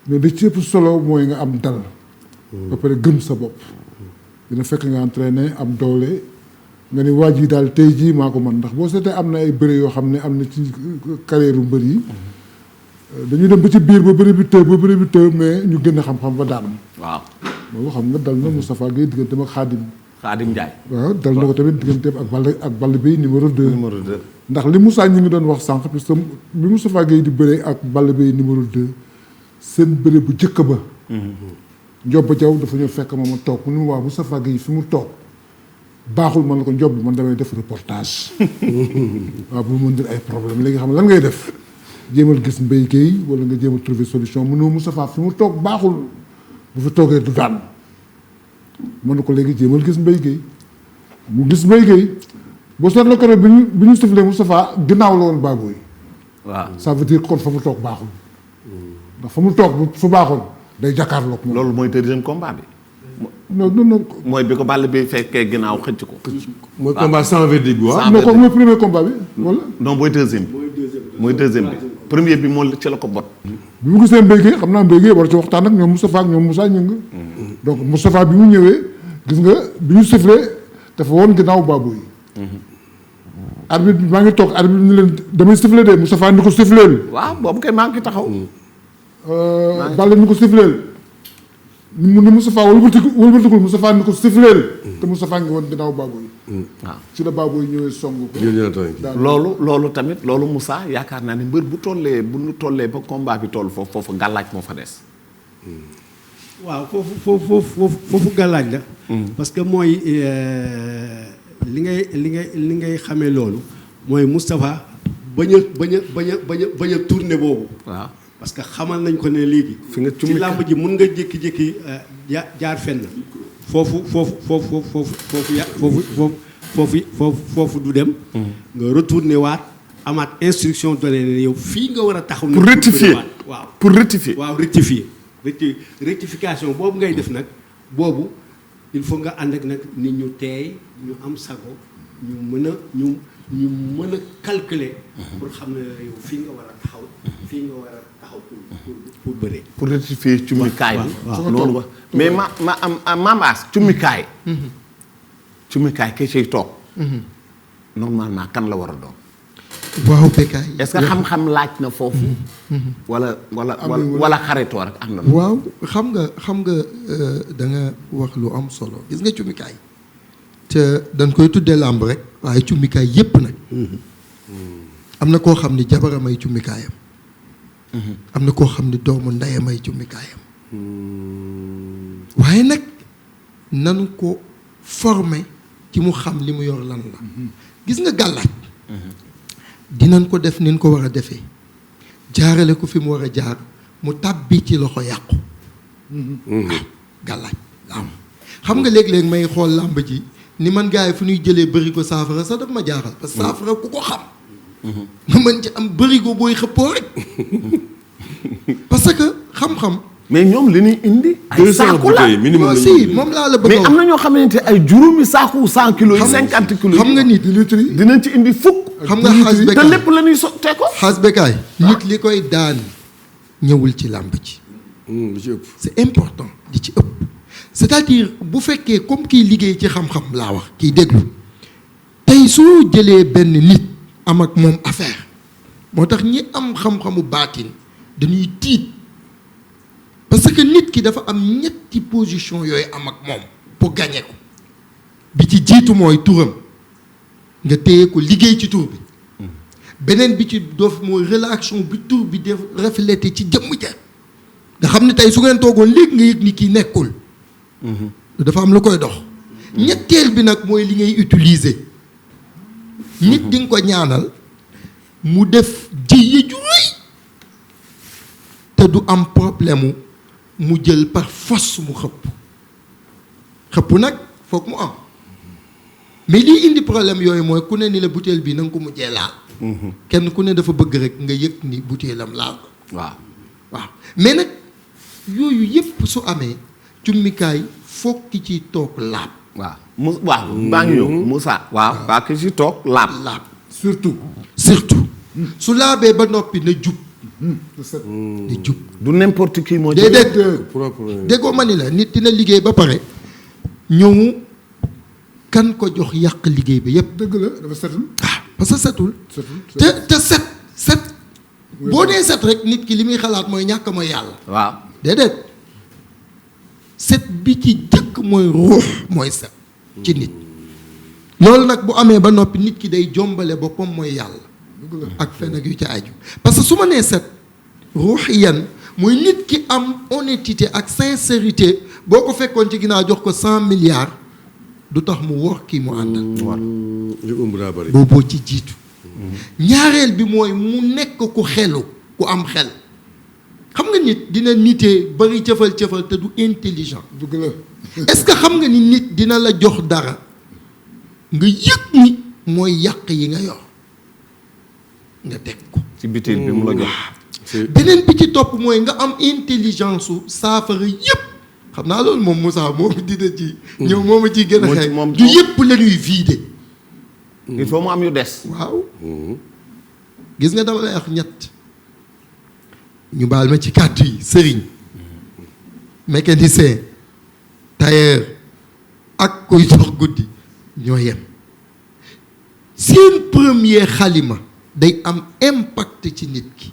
mais li ci ëpp solo mooy nga am dal. ba pare gëm sa bopp. dina fekk nga entraîné am doole. nga ni waa ji daal tey jii maa ko man ndax boo seetee am na ay bëre yoo xam ne am na ci carrière mbër yi dañuy dem ba ci biir ba bëri bi të mais ñu gën a xam-xam ba daan. waaw loolu xam nga dal na Moustapha Guèye digganteem ak Khadim Ndiaye. waaw dal na ko tamit digganteem ak Balla Gaye numéro 2. ndax li Moussa ñi ngi doon wax sànq parce que bi Moustapha Guèye di bëree ak Balla Gaye numéro 2 seen bëre bu jëkk ba. Ndiob Diaw dafa ñëw fekk ma toog mu ne ma waa Moustapha Guèye fi mu toog. baaxul man la ko njob man damay def reportage waaw bu mu mën ay problème léegi xam nga lan ngay def jéemal gis Mbaye Guèye wala nga jéem a trouver solution mënoo Moustapha fi mu toog baaxul bu fi toogee du daan mën na ko léegi jéemal gis Mbaye Guèye mu gis Mbaye Guèye boo seetloo ko rek bi ñu siflee Moustapha ginnaaw la woon Baboy waaw ça veut dire kon fa mu toog baaxul ndax fa mu toog fu baaxul day jàkkaarloog moom. loolu mooy deuxième combat bi. non mooy bi ko Balla bi fekkee ginnaaw xëcc ko. mooy combat sans verdict waaw. non kooku mooy premier combat bi wala. non mooy deuxième bi. mooy deuxième bi premier bi moo ci la ko bot. bi mu gisee Mbaye Guèye xam naa Mbaye Guèye war ci waxtaan ak ñoom Moustapha ak ñoom Moussa Gningue. donc Moustapha bi mu ñëwee gis nga bi ñu sifflé dafa woon ginnaaw Baboy. arbitre bi maa ngi toog arbitre bi ñu leen damay sifflé de Moustapha ni ko siffleel. waaw boobu kay maa ngi taxaw. Balla ni ko siffleel. mu ne Moustapha wëlbatikul Moustapha ni ko siffleel. te Moustapha ngi woon ginnaaw Baboy. waaw ci la Baboy ñëwee song ko. loolu tamit loolu Moussa yaakaar naa ne mbër bu ñu tollee ba combat bi toll foofu gàllaaj moo fa des. waaw foofu gàllaaj la. parce que mooy li ngay xamee loolu mooy Moustapha bañ a tourné boobu. waaw parce que xamal nañ ko ne léegi. fi nga ci làmb ji mun nga jékki-jékki jaar fenn. foofu du dem. nga retourné waat amaat instruction donné ne yow fii nga war a taxaw. pour rectifier waaw pour rectifier. waaw rectifier rectification boobu ngay def nag boobu il faut nga ànd ak nag nit ñu teey ñu am sago ñu mën a calculer. pour xam ne yow fii nga war a taxaw. fii nga war a taxaw pour bëree. pour rectifier cummikaay bi. waaw loolu wax mais ma am Mambaas cummikaay. cummikaay ke ciy toog. normalement kan la war a doon. waaw Bécaye. est-ce que xam-xam laaj na foofu. wala xaritoo rek am na. waaw xam nga da nga wax lu am solo gis nga cummikaay. te dañ koy tuddee làmb rek waaye cummikaay yépp nag. am na koo xam ni jabaram ay cummikaayam. am na koo xam ni doomu ndeyam ay cummikaayam. waaye nag nanu ko former ci mu xam li mu yor lan la. gis nga gàllaaj dinañ ko def ni ñu ko war a defee jaarale ko fi mu war a jaar mu tàbbi ci loxo yàqu. waaw gàllaaj waaw xam nga léeg-léeg may xool làmb ji ni man gars yi fu ñuy jëlee bërigo saafara sax daf ma jaaxal parce que saafara ku ko xam. nga mën ci am bërigo booy xëppoo rek parce que xam-xam. mais ñoom li ñuy indi. ay saako la minimum si moom laa la bëgg mais am na ñoo xamante ay juróomi saako 100 kilos yi 50 kilos yi. xam nga nit dinañ ci indi fukk. xam nga xaas Bécaye te lépp la ñuy sottee ko. xaas Bécaye nit li koy daan ñëwul ci làmb ci. li ci ëpp. c'est important li ci ëpp. c'est-à-dire bu fekkee comme kiy liggéey ci xam-xam laa wax kiy déglu tey soo jëlee benn nit am ak moom affaire moo tax ñi am xam-xamu baatin dañuy tiit parce que nit ki dafa am ñetti position yooyu am ak moom pour gagner ko bi ci jiitu mooy turam nga téye ko liggéey ci tur bi beneen bi ci doof mooy relation bi tur bi def reflété ci jëmm ja nga xam ne tey su ngeen toogoon léegi nga yëg ni kii nekkul dafa am lu koy dox ñetteel bi nag mooy li ngay utiliser nit di nga ko ñaanal mu def jëye ju rëy te du am problème mu jël par force mu xëpp nag foog mu am mais lii indi problème yooyu mooy ku ne ni la butéel bi na nga ko mujjee laal kenn ku ne dafa bëgg rek nga yëg ni butéelam laal ko waaw mais nag yooyu yëpp su amee cummikaay foog ki ci toog laab waaw baa ngi ñëw Moussa waaw ki ci toog laab surtout su laabee ba noppi na jub na jub du n'importe qui moo déedéet déggoo ma ni la nit dina liggéey ba pare ñëw kan ko jox yàq liggéey bi yépp dëgg la dafa setul parce que setul te set boo dee set rek nit ki li muy xalaat mooy ñàkk mooy yàlla waaw déedéet set bi ci jëkk mooy ruux mooy set ci nit loolu nag bu amee ba noppi nit ki day jombale boppam mooy yàlla ak fen ak yu ca aju parce que su ma nee set ruuxiyan mooy nit ki am honnêteté ak sincérité boo ko fekkoon ci ginnaaw jox ko 100 milliards du tax mu wor kii mu àndal. li ëmb daa bari. booboo ci jiitu. ñaareel bi mooy mu nekk ku xelu ku am xel. xam nga nit dina nitee bari cëfal te du intelligent. dëgg la. est-ce que xam nga ni nit dina la jox dara nga yëg ni mooy yàq yi nga yor nga teg ko. ci bitil bi mu la jox. beneen bi ci topp mooy nga am intelligence su saafara yëpp xam naa loolu moom Moussa moom dina ci. ñëw moom a ciy gën a xëy du yëpp la ñuy vider. il faut mu am yu des. waaw. gis nga dama lay wax ñett ñu baal ma ci kàddu yi sëriñ mécanicien tailleur ak kuy dox guddi ñoo yem seen premier xalima day am impact ci nit ki.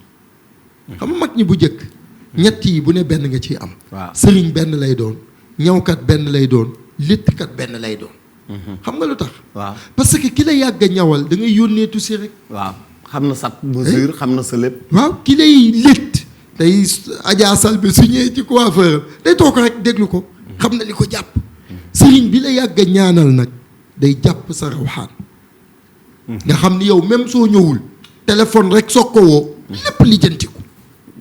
xam nga mag ñi bu njëkk ñett yi bu ne benn nga ciy am. waaw sëriñ benn lay doon ñawkat benn lay doon léttkat benn lay doon. xam nga lu tax. waaw parce que ki la yàgg a ñawal da ngay yónnee tuuti rek. waaw xam na sa mesure xam na sa lépp. waaw ki lay létt day Adja Salbe su ñëwee ci coiffeur day toog rek déglu ko. xam na li ko jàpp. sëriñ bi la yàgg a ñaanal nag day jàpp sa rawxaan. nga xam ni yow même soo ñëwul téléphone rek soog ko woo lépp lijjanti ko.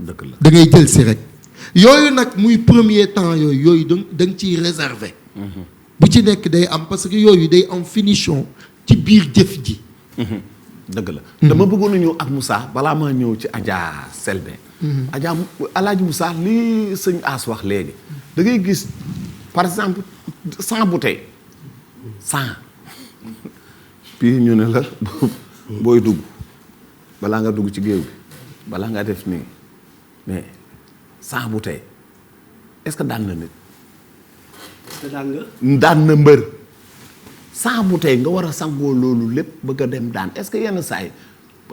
dëgg la da ngay jël si rek. yooyu nag muy premier temps yooyu da nga ciy réserver. bu ci nekk day am parce que yooyu day am finition ci biir jëf ji. dëgg la. dama bëggoon a ñëw ak Moussa balaa maa ñëw ci Adja Selbé. Adja Alaaji Moussa li sëñ As wax léegi. da ngay gis par exemple 100 bouteilles 100 puis ñu ne la booy dugg balaa nga dugg ci géew bi balaa nga def nii mais 100 bouteilles est-ce que daan na nit. daan na mbër 100 bouteilles nga war a sangoo loolu lépp bëgg a dem daan est-ce que yenn saa yi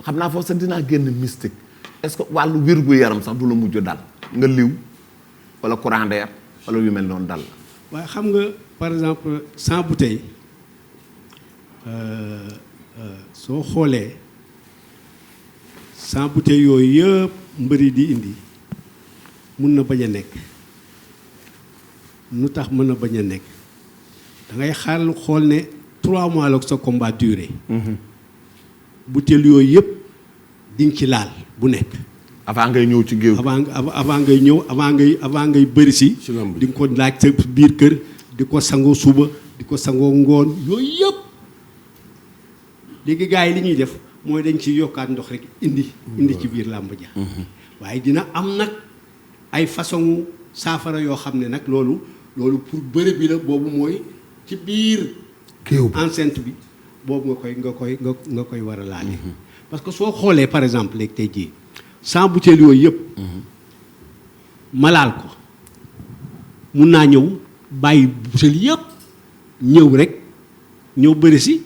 xam naa foofu sax dinaa génn mystique est-ce que wàllu wér-gu-yaram sax du la mujj dal nga liw wala courant d'air wala yu mel noonu dal la. waaye xam nga par exemple 100 bouteilles soo xoolee 100 bouteilles yooyu yëpp mbëri di indi mun na bañ a nekk. nu tax mën a bañ a nekk da ngay xool ne 3 mois la sa combat duré. butéel yooyu yëpp di nga ci laal bu nekk. avant ngay ñëw ci géew. avant ngay ñëw avant ngay bëri si. di nga ko laaj sa biir kër di ko sangoo suba di ko sangoo ngoon yooyu yëpp léegi gars yi li ñuy def mooy dañ ci yokkaat ndox rek indi ci biir làmb ja. waaye dina am nag ay façon saafara yoo xam ne nag loolu pour bëre bi la boobu mooy ci biir enceinte bi boobu nga koy war a laale parce que soo xoolee par exemple léegi tey jii 100 butéel yooyu yëpp ma laal ko mun naa ñëw bàyyi butéel yëpp ñëw rek ñëw bëri si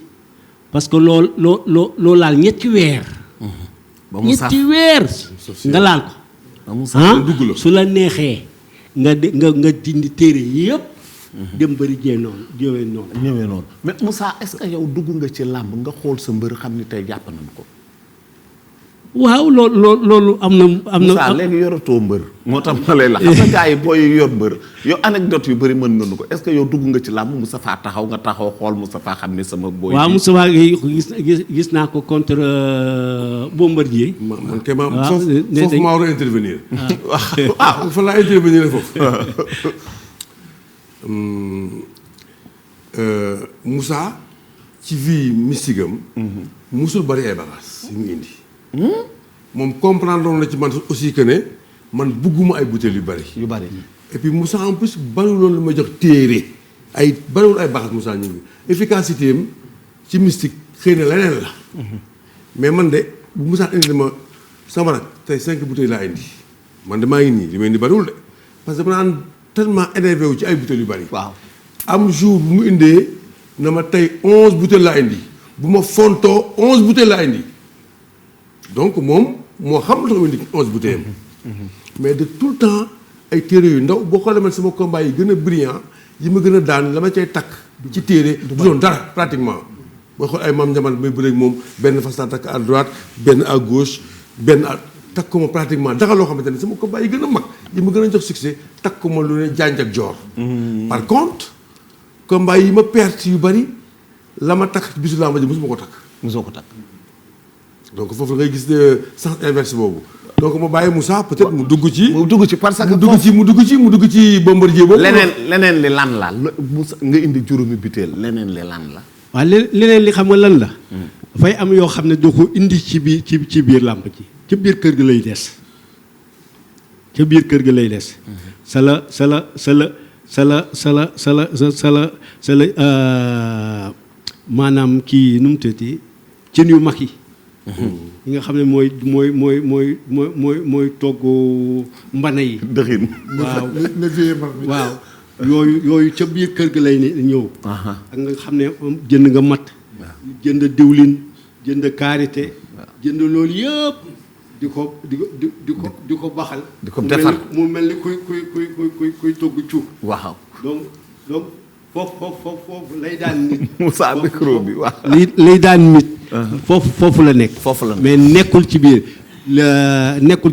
parce que loo laal ñetti weer ñetti weer nga laal ko su la neexee nga dindi téere yëpp dem bëri ñëwee noonu mais Moussa est-ce que yow dugg nga ci làmb nga xool sa mbër xam ni tey jàpp nañ ko. waaw loolu am na. Moussa léegi yoratoo mbër. moo tax ma lay la xam nga gars yi booy yor mbër yow anecdote yu bëri mën nga nu ko est-ce que yow dugg nga ci làmb Moustapha taxaw nga taxaw xool Moustapha xam ni sama. booy waaw Moustapha gis naa ko contre Bombardier. man kay foofu maa war a intervenir. waaw fa laa intervenir foofu. Moussa ci vie mystique am. musul bari ay bagages yu mu indi. moom comprendre na ci man aussi que ne man bugguma ay bouteilles yu bari. et puis Moussa en plus bariwuloon lu ma jox téere bariwul ay bagages Moussa ñu ngi efficacité am ci mystique xëy na leneen la. mais man de bu Moussa indi ma sama rak tey 5 bouteilles laa indi man de maa ngi nii li may indi bariwul de parce que dama naan tellement énervé wu ci ay bouteilles yu bari. waaw am jour bu mu indee na ma tey 11 bouteilles laa indi bu ma fontoo 11 bouteilles laa indi donc moom moo xam lu tax ma indi 11 bouteilles mais de tout le temps ay téere yu ndaw boo xoolee man sama combat yi gën a brillant yi ma gën a daan la ma cay takk ci téere du doon dara pratiquement boo xool ay maam njaman may bëreeg moom benn fas naa takk à droite benn à gauche benn à takk ko ma pratiquement dara loo xamante ne sama combat yi gën a mag yi ma gën a jox succès takk ko ma lu ne janj ak joor par contre combat yi ma perte yu bari la ma takk bisu làmb ji mosuma ko takk. mosoo ko takk. donc foofu ngay gis ne sens inverse boobu. donc ma bàyyi Moussa peut-être mu dugg ci. parce que mu dugg ci Bombardier boobu. leneen li lan la Moussa nga indi juróomi butéel leneen li lan la. waaw leneen li xam nga lan la. dafay am yoo xam ne doo ko indi ci biir làmb ji ca biir kër gi lay des. ca biir kër gi lay des. sa la maanaam kii nu mu tëddee cin yu mag yi. yi nga xam ne mooy togg mbana yi. dëxin. waaw yooyu ca biir kër gi lay ñëw. ak nga xam ne jënd nga mat. jënd diwlin jënd karité. jënd loolu yëpp di ko baxal. di ko defar mu mel ni kuy togg cuub. waaw donc foofu lay daan nit. Moussa micro bi waaw. lay daan nit. foofu la nekk. mais nekkul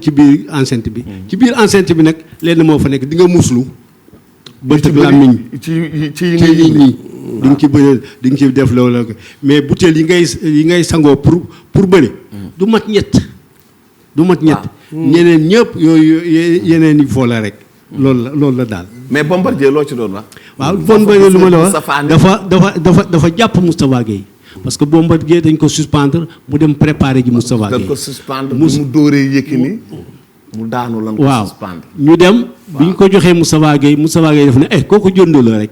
ci biir enceinte bi. ci biir enceinte bi nag lenn moo fa nekk di nga muslu. bët ak làmmiñ ci nit ñi di nga ci bëri di nga ci def loolu mais butéel yi ngay sangoo pour bëri. du mat ñett. ñeneen ñëpp yooyu yeneen yi foo la rek. loolu la daal. mais Bombardier loo ci doon wax. waaw Bombardier lu ma la wax dafa jàpp Moustapha Gueye parce que Bombardier dañ ko suspendre mu dem préparer ji Moustapha Gueye. dañ ko suspendre mu dóoree Yékini mu daanu lan ko suspendre. ñu dem bi ñu ko joxee Moustapha Gueye def ne kooku jënd la rek.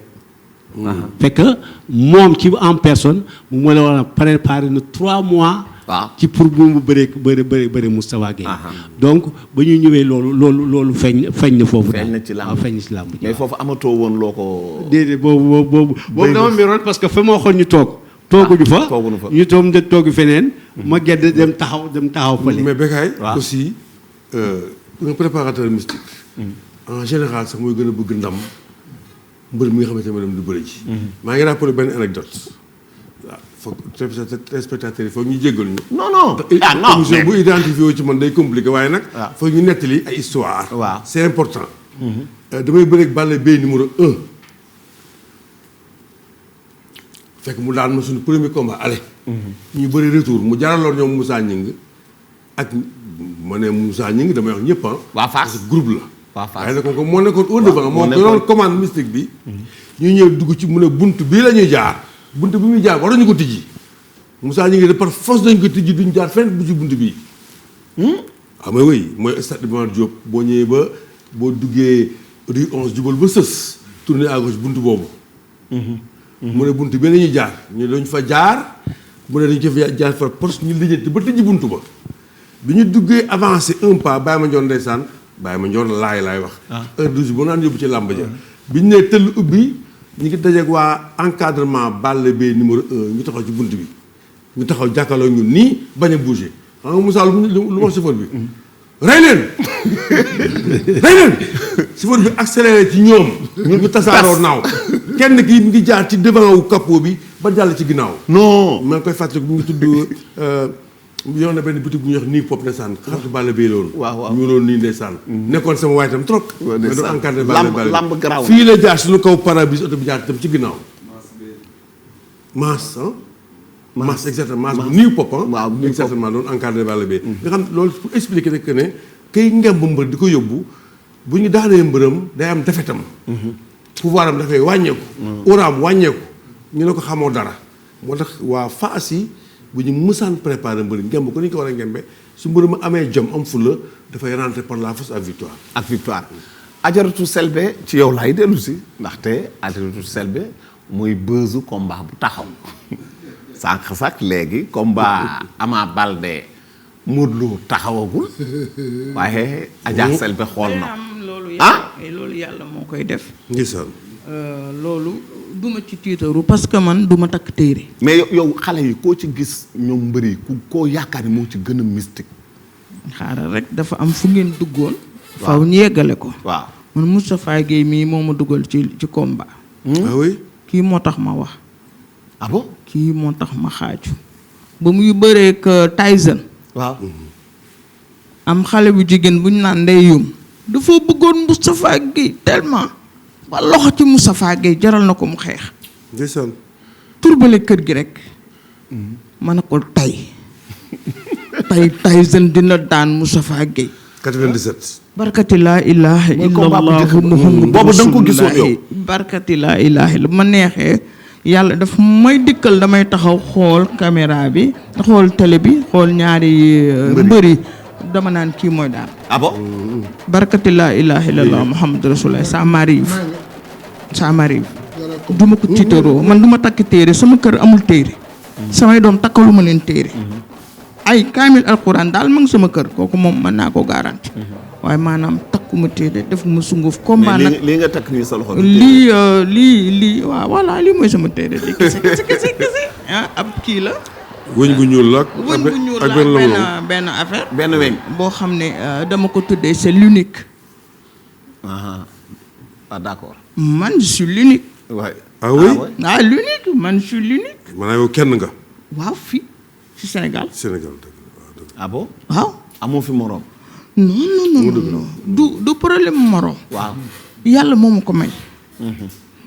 fekk moom ci en personne mu ma la war a préparer na 3 mois. ci pour mu bëri Moustapha Gueye. donc ba ñu ñëwee loolu feeñ na foofu. feeñ na ci làmb mais foofu amatoo woon loo ko. déedéet boobu dama miroon parce que fa ma waxoon ñu tooguñu fa. ñu toogu feneen. ma gedd dem taxaw fële. mais Bécaye aussi un préparateur mystique. en général sax mooy gën a bëgg ndam mbër mi nga xamante ne dem du bëri ji. maa ngi rappelé benn anecdote. foog téléspectateurs yi foog ñu jéggal ñu. non émission bu identifié wu ci man day compliqué waaye nag. foog ñu nettali ay histoire. waaw c'est important. damay bëre ak Balla Beye numéro 1. fekk mu daan ma suñu premier combat aller. ñu bëri retour mu jaraloon ñoom Moussa Gningue ak ma ne Moussa Gningue damay wax ñëpp waa Fass parce que groupe la. waa Fass waaye nag kon moo nekkoon au devant moo doon commande mystique bi. ñu ñëw dugg ci mu ne bunt bii la ñuy jaar. bunt bi muy jaar waruñu ko tijji Moussa ñu ngi de par force dañ ko tijji duñ jaar fenn bu ci bunt bii. waaw mais oui mooy stade Iba Mar Diop boo ñëwee ba boo duggee rue 11 jubal ba sës tourner à gauche bunt boobu. mu ne bunt bi la ñuy jaar ñu dañ fa jaar mu ne dañ ko fa jaar par force ñu lijjanti ba tijji bunt ba. bi ñu duggee avancé un pas bàyyi ma njoon ndeysaan bàyyi ma njoon laay wax. heure 12 ba naan yóbbu ci làmb ja. bi ñu nee tëll ubbi. ñu ngi dajeeg waa encadrement Balla Beye numéro 1 ñu taxaw ci bunt bi ñu taxaw jàkkaarloo ñun nii bañ a bouger xam nga Moussa lu wax chauffeur bi rey leen chauffeur bi accéléré ci ñoom ñu tasaaroo naaw kenn ki mu ngi jaar ci devant wu capot bi ba jàll ci ginnaaw non maa ngi koy fàttaliku mu ngi tudd yoon na benn boutique bu ñuy wax nii pop ndeysaan xaritu Balla Beye loolu ñu loolu nii ndeysaan nekkoon sama waay tam trop mais doon encadré lamb garaaw fii la jaar suñu kaw pare-brise oto bi jaar tam ci ginnaaw maas maas exactement maas bu nii pop exactement doon encadré Balla Beye nga xam loolu pour expliquer rek que ne kay ngemb mbër di ko yóbbu bu ñu daanee mbërëm day am defetam pouvoir am dafay wàññeeku oraam wàññeeku ñu ne ko xamoo dara moo tax waa Fass yi bu ñu mësaan préparé mbëri ngemb ko ni ñu ko war a ngembe su mbëri ma amee jom am fulla dafay rentrer par la force ak victoire Adjaratou Selbé ci yow laay dellu si ndaxte Adjaratou Selbé mooy bësu combat bu taxaw sànq sax léegi combat Ama Baldé Modou Lo taxawagul waaye Adja Selbé xool na loolu yàlla moo koy def ndeysaan loolu duma ci tiitaru parce que man duma takk téere mais yow xale yi koo ci gis ñoom mbëri koo yaakaar ni moo ci gën a mystique xaaral rek dafa am fu ngeen duggoon faw ñu yeggale ko waaw man Moustapha Gueye mii moo ma dugal ci combat ah oui kii moo tax ma wax ah bon kii moo tax ma xaaju ba muy bëreek Tyson waaw am xale bu jigéen bu ñu naan Ndey Yum dafa bëggoon Moustapha Gueye tellement ba loxo ci Moustapha Gueye jaral na ko mu xeex ndeysaan. turbale kër gi rek ma ne ko tay Tyson dina daan Moustapha Gueye 97. barkati laa ilaha illallahu muhammadu boobu da nga ko gisoon yow. barkati laa ilaha illa ma neexee yàlla daf may dikkal damay taxaw xool caméra bi xool télé bi xool ñaari mbëri dama naan kii mooy daan. ah bon. barkati laa ilaha illallah muhammadu rasulullah ça m'arrive du ma ko tiitaroo man du ma takk téere sama kër amul téere samay doom takkaluma leen téere ay kaamil alquran daal ma ngi sama kër kooku moom mën naa ko garanti waaye maanaam takkuma téere defuma sunguf combat nag lii nga takk nii sa loxo. lii waaw voilà lii mooy sama téere di kese ab kii la wëñ bu ñuul la wëñ bu ñuul ak la benn affaire benn weñ boo xam ne dama ko tuddee c'est l'unique d'accord. man je suis l'unique waay. ah oui l'unique man je suis l'unique maanaam yow kenn nga. waaw fii ci Sénégal ah bon. waaw amoo fi morom. non du problème morom. waaw. yàlla moo ma ko may.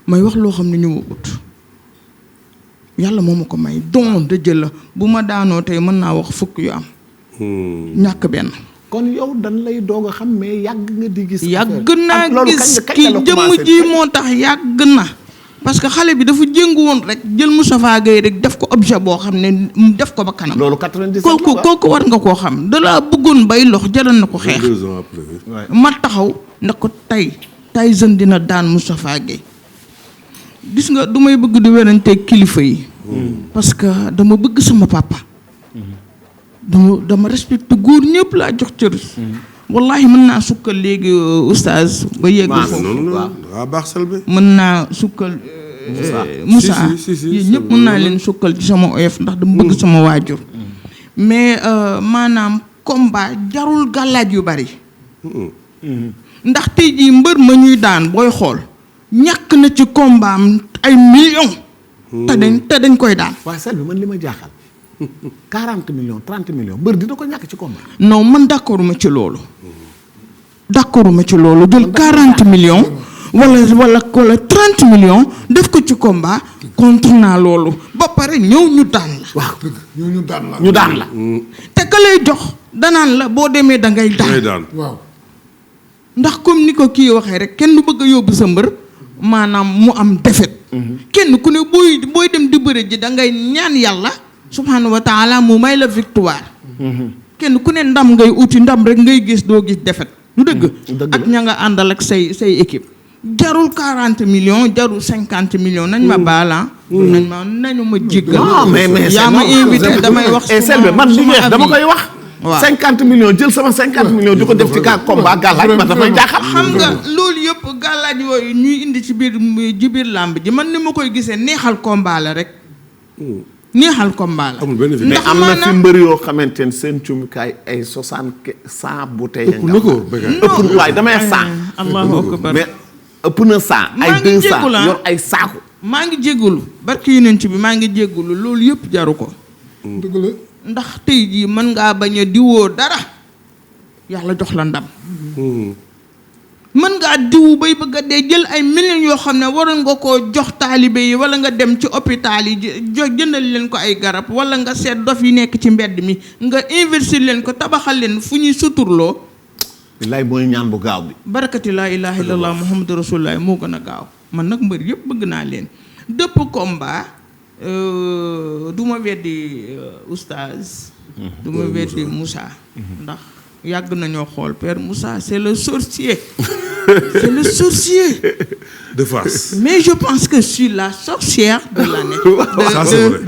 may wax loo xam ne ñu ut yàlla moo ma ko may don de jël la bu ma daanoo tey mën naa wax fukk yu am. ñàkk benn. kon yow dañ lay doog a xam mais yàgg nga di gis. yàgg naa gis kii jëmm ji moo tax yàgg na. parce que xale bi dafa jëngu woon rek jël Moustapha Gueye rek def ko objet boo xam ne def ko ba kanam. loolu 97 kooku war nga koo xam da laa bëggoon bay lox jaral na ko xeex. 2 ans après. ma taxaw na ko Tyson dina daan Moustapha Gueye gis nga du may bëgg di werante kilifa yi. parce que dama bëgg sama papa. dama respecté góor ñëpp laa jox cër. wallahi mën naa sukkal léegi oustaz ba yegg foofu waaw baax Selbé mën naa sukkal Moussa yéen ñëpp mën naa leen sukkal ci sama oyof ndax dama bëgg sama waajur mais maanaam combat jarul gàllaaj yu bari ndax tey jii mbër ma ñuy daan booy xool ñàkk na ci combat am ay millions te dañ koy daan waaw Selbé man li ma jaaxal 40 millions 30 millions mbër dina ko ñàkk ci combat. non man d'accorduma ci loolu jël 40 millions wala 30 millions def ko ci combat contre naa loolu ba pare ñëw ñu daan la. waaw ñu daan la. te ka lay jox danaan la boo demee da ngay daan. waaw. ndax comme ni ko kii waxee rek kenn du bëgg a yóbbu sa mbër maanaam mu am défaite. kenn ku ne booy dem di bëre ji da ngay ñaan yàlla. subhanahu wa taala mu may la victoire. kenn ku ne ndam ngay uti ndam rek ngay gis doo gis defet lu dëgg ak ña nga àndal ak say équipe jarul 40 millions jarul 50 millions nañ ma baala nañu ma jéggal. non mais yaa ma invité damay wax Selbé man li nga dama koy wax. waaw 50 millions jël sama 50 millions di ko def ci combat gàllaaj ma dafay jaaxal. xam nga loolu yëpp gàllaaj yooyu ñuy indi ci biir làmb ji man ni ma koy gisee neexal combat la rek. neexal combat la. amul benn mais am na fi mbër yoo xamante ne seen cumukaay ay 100 bouteilles. ëpp na ko ëpp waaye damay 100. allahu akbar mais ëpp na 100. ay 200 yor ay saaku. maa ngi jégalu barki yonent bi maa ngi jégalu loolu yëpp jaru ko. dëgg la. ndax tey jii mën ngaa bañ a diwoo dara yàlla jox la ndam. mën ngaa diwu bay bëgg a dee jël ay millions yoo xam ne waroon nga koo jox taalibe yi wala nga dem ci hôpital yi jëndal leen ko ay garab wala nga seet dof yi nekk ci mbedd mi nga investir leen ko tabaxal leen fu ñuy suturloo. billaay mooy ñaan bu gaaw bi. barakati laa ilaha illallah muhammadu rasulullah moo gën a gaaw man nag mbër yëpp bëgg naa leen dëpp combat du ma weddi oustaz. du ma weddi Moussa. ndax yàgg nañoo xool Père Moussa c'est le sorcier. c'est le sorcier. de face. mais je pense que je suis la sorcière de l'année.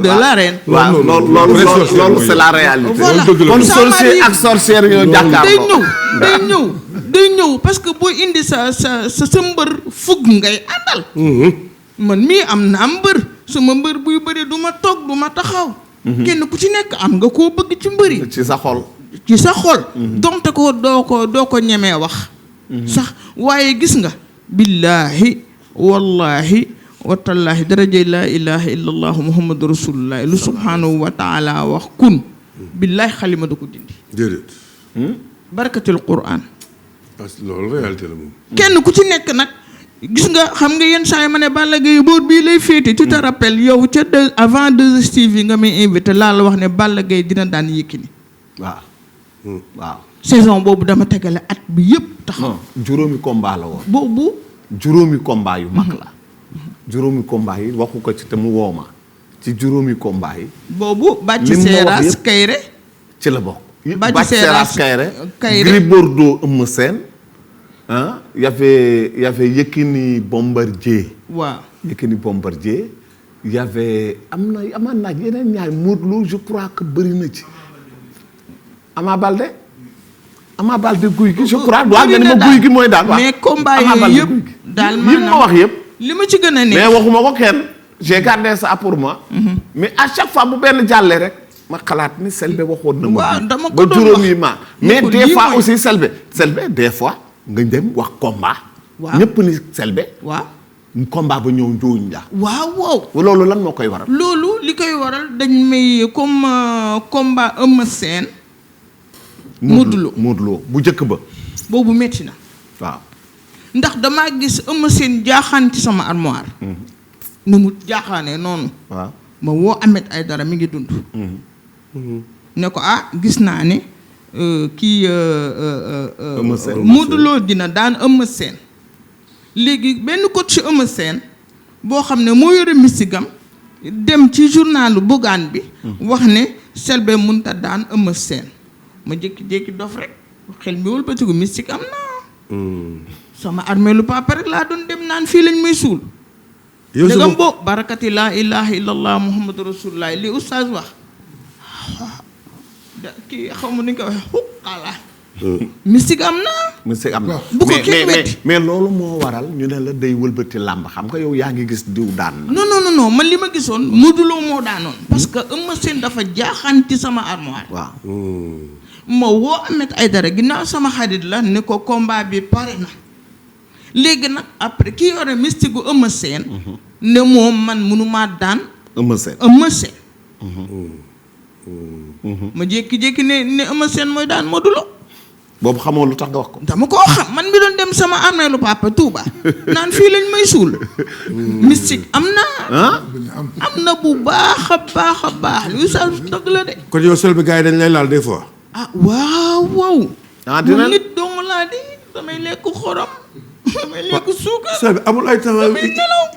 de l'arène. waaw loolu c'est la réalité. voilà kon sorcier ak sorcière yoo jàkkaarloo. day ñëw parce que boo indi sa mbër fugg ngay àndal. man mii am naa mbër sama mbër buy bëri du ma toog du ma taxaw. kenn ku ci nekk am nga koo bëgg ci mbëri. ci sa xol. ci sa xol. donte ko doo ko ñemee wax. sax waaye gis nga. billahi wallahi watallaahi daraja laa ilaha illa allahu muhammadu rasulullah lu subhanahu wa taala wax kun. billahi xalima da ko dindi. déedéet. barakatul quran. parce que loolu réalité la moom. kenn ku ci nekk nag gis nga xam nga yenn saa yi ma ne Balla Gaye boor bii lay féete tu te rappelles yow ca avant 2STV nga may invité laa la wax ne Balla Gaye dina daan Yékini. waaw. saison boobu dama tegale at bi yëpp taxaw. non juróomi combat la woon. boobu. juróomi combat yu mag la. juróomi combat yi waxu ko ci te mu woo ma ci juróomi combat yi. boobu Bathie Seras Kayre. ci la bokk. Bathie Seras Kayre. Gris Bordeaux Eumeu Sène. ah y avait Yékini Bombardier. waaw Yékini Bombardier. y avait amaan naaj yeneen ñaar Modou Lo je crois que bëri na ci. Ama Baldé guy gi je crois. doy nga ni ma guy gi mooy daal waaw. mais combat yooyu yëpp daal maanaam ma wax yëpp. li ma ci gën a neex mais waxuma ko kenn j'ai gardé ça pour moi. mais à chaque fois bu benn jàllee rek. ma xalaat ni Selbé waxoon na ma. waaw dama ko ba doon juróomi ma. mais des fois mooy... aussi Selbé des fois nga dem wax combat. waaw ñëpp ni Selbé. waaw. combat ba ñëw njóoñ la. waaw. loolu lan moo koy waral. loolu li koy waral dañ may comme combat Eumeu Sène. Modou Lo bu njëkk ba. boobu metti na. waaw. ndax damaa gis Eumeu Sène jaaxaan ci sama armoire. nu mu jaaxaanee noonu. waaw ma woo Ahmed Aïdara mi ngi dund. ne ko gis naa ne kii. Eumeu Sène Modou Lo dina daan Eumeu Sène. léegi benn coach Eumeu Sène boo xam ne moo yore misigam dem ci journalu Bougane bi. wax ne Selbé mënut a daan Eumeu Sène. ma jékki-jékki dof rek xel mi wëlbatiku mystique am na. sama armée lu papa rek laa doon dem naan fii lañ may suul. yow dëggam boo barakati laa ilaha illallah muhammadu rasulullah li oustaz wax kii xaw ma ni nga ko waxee xuqala. mystique am na. mystique am na bu ko kenn wetti mais loolu moo waral ñu ne la day wëlbati làmb xam nga yow yaa ngi gis diw daan na. non man li ma gisoon Modou Lo moo daanoon. parce que Eumeu Sène dafa jaaxaan ci sama armoire. waaw. ma woo Ahmed Aïdara ginnaaw sama xarit la ne ko combat bi pare na léegi nag après ki yore mystique gu Eumeu Sène ne moom man mënumaa daan Eumeu Sène ma jékki-jékki ne Eumeu Sène mooy daan Modou Lo. boobu xamoo lu tax nga wax ko. dama koo xam man mi doon dem sama armeelu papa Touba naan fii lañ may suul. mystique am na. am na bu baax a baax lu sa dëgg la de. kon yow Selbé gars yi dañ lay laal des fois. waaw. dina nit dong laa di damay lekk xorom. damay lekk suukar. Selbé amul ay temps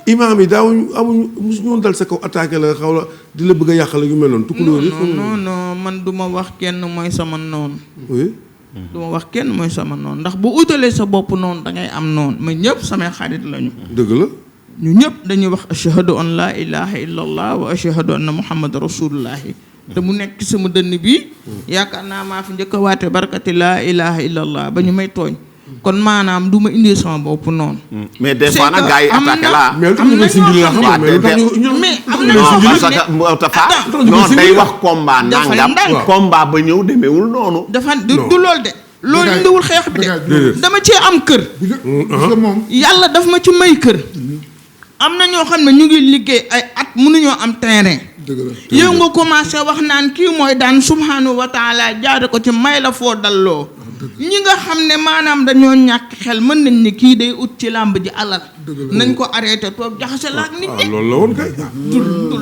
imaam yi daawuñu musu ñoon dal sa kaw attaqué la xaw la di la bëgg a yàqal yu mel noonu. tukkulóor yi non man du ma wax kenn mooy sama noonu. oui. du ma wax kenn mooy sama noonu ndax bu utalee sa bopp noonu da ngay am noonu ma ñëpp samay xarit lañu. dëgg la. ñu ñëpp dañuy wax ashhadu an laa ilaha illallah wa ashhadu anna muhammad rasulullahi te mu nekk sama dënn bi yaakaar naa maa fi njëkk a waate barakati laa ilaha illallah ba ñu may tooñ kon maanaam du ma indi sama bopp noonu. mais des fois nag gars yi attaqué la. mais am na non day wax combat nangam. combat ba ñëw demeewul noonu. dafa du lool de. loolu indiwul xeex bi de. dama cee am kër. yàlla daf ma ci may kër. am na ñoo xam ne ñu ngi liggéey ay at mënuñoo am terrain. yow nga commencé wax naan kii mooy daan subhanahu wa taala jaare ko ci may la foo dalloo. ñi nga xam ne maanaam dañoo ñàkk xel mën nañ ni kii day ut ci làmb ji alal. nañ ko arrêté toog jaxase la ak nit ñi. loolu la woon kay. du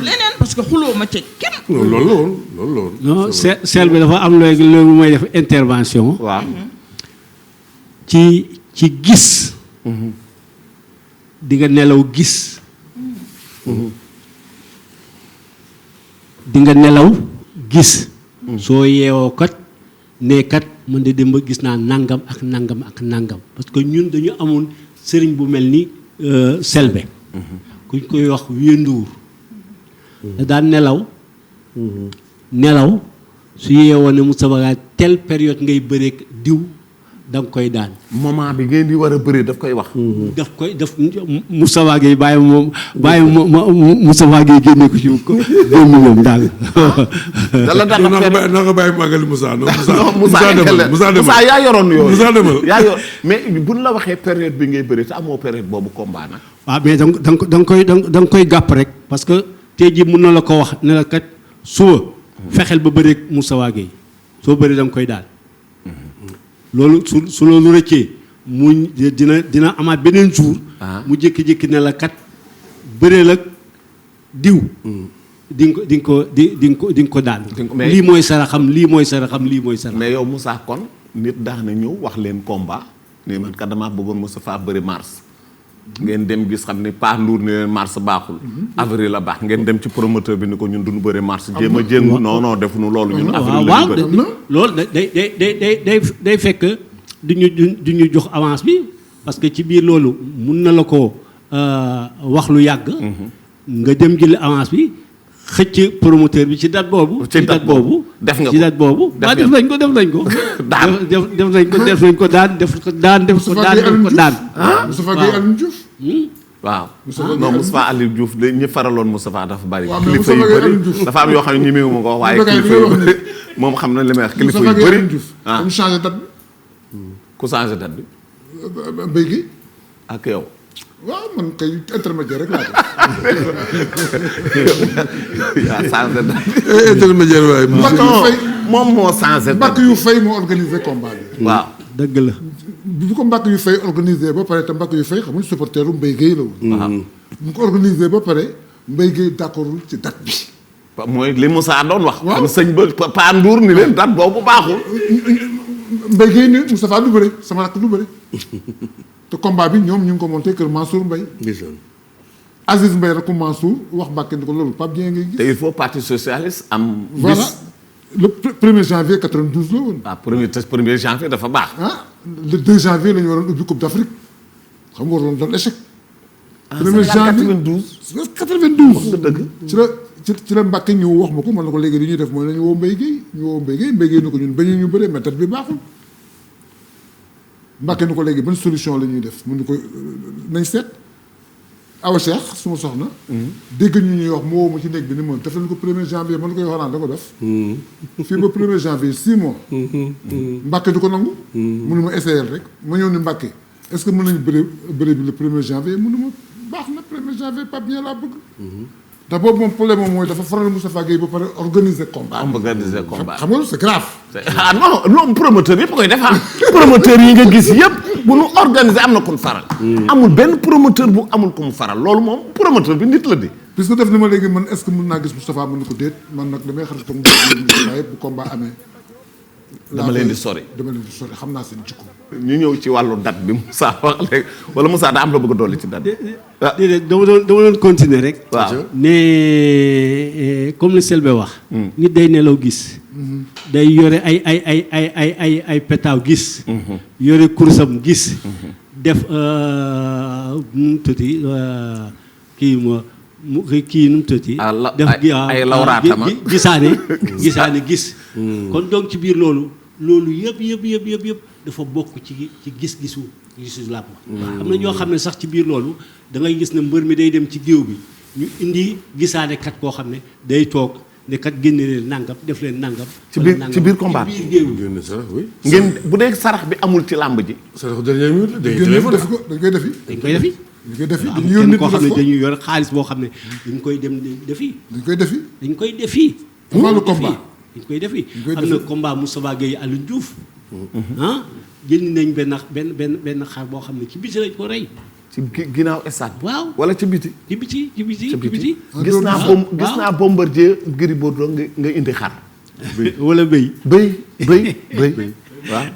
leneen parce que xuloo ma ci kenn. loolu la woon. non Selbé dafa am léegi mooy def intervention. waaw. ci gis. di nga nelaw gis. di nga nelaw gis. soo yeewoo kat ne kat man de dem ba gis naa nangam ak nangam parce que ñun dañu amoon sëriñ bu mel ni Selbé. kuñ koy wax wénduur. da daan nelaw su yeewoo ne Moussa Ba telle période ngay bëreek diw da nga koy daan. moment bi ngeen di war a bëree daf koy wax. daf Moussa Gueye bàyyi Moussa Gueye génne ko ci góob moom daal. dala tax na nga bàyyi màggali Moussa. Moussa yaa yoroon yooyu. Moussa demal yaa yor mais buñ la waxee période bi ngay bëree te amoo période boobu combat nag. waaw mais da nga koy gàpp rek parce que tey jii mun na la ko wax ne la kat suba. fexeel ba bëreeg Moussa Gueye soo bëree da nga koy daal. loolu su loolu rëccee mu dina amaat beneen jour. mu jékki-jékki ne la kat bëreel ak diw. di nga ko daan. lii mooy saraxam lii mooy saraxam lii mooy saraxam. mais yow Moussa kon nit daax na ñëw wax leen combat ne man kat damaa bëggoon Moustapha bëri mars. ngeen dem gis xam ne Paa Ndour ne leen mars baaxul. avril la baax ngeen dem ci promoteur bi ni ko ñun duñu bëri mars. jéem a jéngu non defuñu loolu ñun. avril la ñu bëri loolu day fekk du ñu jox avance bi parce que ci biir loolu mun na la ko wax lu yàgg. nga dem jël avance bi. xëcc promoteur bi ci date boobu. def nga ko ci date boobu. def nañ ko. daan def nañ ko daan. Moustapha Gueye Aliou Diouf. waaw non Moustapha Aliou Diouf de ñi faraloon Moustapha dafa bari. kilifa yu bëri dafa am yoo xam ne ñemewu ma ko wax waaye kilifa yu bëri moom xam na li may wax kilifa yu bëri. mu changé date bi. ku changé date bi. Mbaye Gueye. ak yow. waaw man kay intermédiaire rek laa ko. yaa changé date. intermédiaire waaye. moom moo changé date. Mbacke yu fay moo organisé combat bi. waaw dëgg la. bu ko Mbacke yu fay organisé ba pare te Mbacke yu fay xam nga supporteru Mbaye Gueye la woon. bu ko organisé ba pare Mbaye Gueye d'accordul ci date bi. mooy li Moussa doon wax. waaw xam sëñ ba Paa Ndour ni leen date boobu baaxul. Mbaye Gueye ne Moustapha du bëre sama rakk du bëre. te combat bi ñoom ñu ngi ko monté kër Mansour Mbaye. Aziz Mbaye rek Mansour wax Mbacke ni ko loolu Pape Dieng ngay gis. te il faut parti socialiste am. voilà le 1er janvier 92 la woon. waaw premier janvier dafa baax. le 2 janvier la ñu waroon ubbi Coupe d'Afrique xam nga waroon doon échec. 1er janvier 92. wax nga dëgg. ci la Mbacke ñëw wax ma ko man na ko léegi li ñuy def mooy nañu woo Mbaye Gueye Mbaye Gueye ni ko ñun bañu ñu bëree mais date bi baaxul. Mbacke ni ko léegi ban solution la ñuy def mu ni ko nañ seet Awa Cheikh suma soxna. dégg ñu ñuy wax mu woo ma ci néeg bi ni ma def nañ ko 1er janvier man la koy waxanaan da ko def. fii ba 1er janvier 6 mois. Mbacke du ko nangu. mënu ma essayer rek ma ñëw ni Mbacke est-ce que mën nañu bëri bi le 1er janvier mënu ma baax na 1er janvier Pape Dieng laa bëgg. te boobu moom problème moom mooy dafa faral Moustapha Gueye ba pare organiser combat. xam nga c'est grave. non promoteur yëpp koy def promoteur yi nga gis yëpp bu nu organiser am na ku mu faral. amul benn promoteur bu amul ku mu faral loolu moom promoteur bi nit la di. puisque def ni ma léegi man est-ce que mën naa gis Moustapha mën na ko déet man nag damay xarit comme Moustapha yëpp bu combat amee. dama leen di sori xam naa seen jikko. ñu ñëw ci wàllu date bi Moussa wax léegi wala Moussa daa am la bëgg a dolli ci date bi. déedéet dama doon continuer rek. waaw ne comme le Selbé wax. nit day nelaw gis. day yore ay petaaw gis. yore kursam gis. def nu mu tuuti kii mu kii nu mu tuuti. def ay lawraatama gisaane gis. kon donc ci biir loolu yëpp dafa bokk ci gis-gisu làmb. am na ñoo xam ne sax ci biir loolu da ngay gis ne mbër mi day dem ci géew bi ñu indi gisaane kat koo xam ne day toog ne kat génne leen nangam def leen nangam. ci biir combat bi ci biir géew bi. ngeen bu dee sarax bi amul ci làmb ji. sarax dernière minute dañ koy defi. dañ koy defi. dañuy yónni koo xam ne dañuy yor xaalis boo xam ne dañ koy dem defi. dañ koy defi. dañ koy defi. avant le combat. dañ koy defi am na combat Moustapha Gueye Aliou Diouf. jënd nañ benn xar boo xam ne ci biti lañ ko rey. ci ginnaaw stade. waaw wala ci biti. ci biti. gis naa Bombardier Gris Bordeaux nga indi xar. wala bëy. waaw.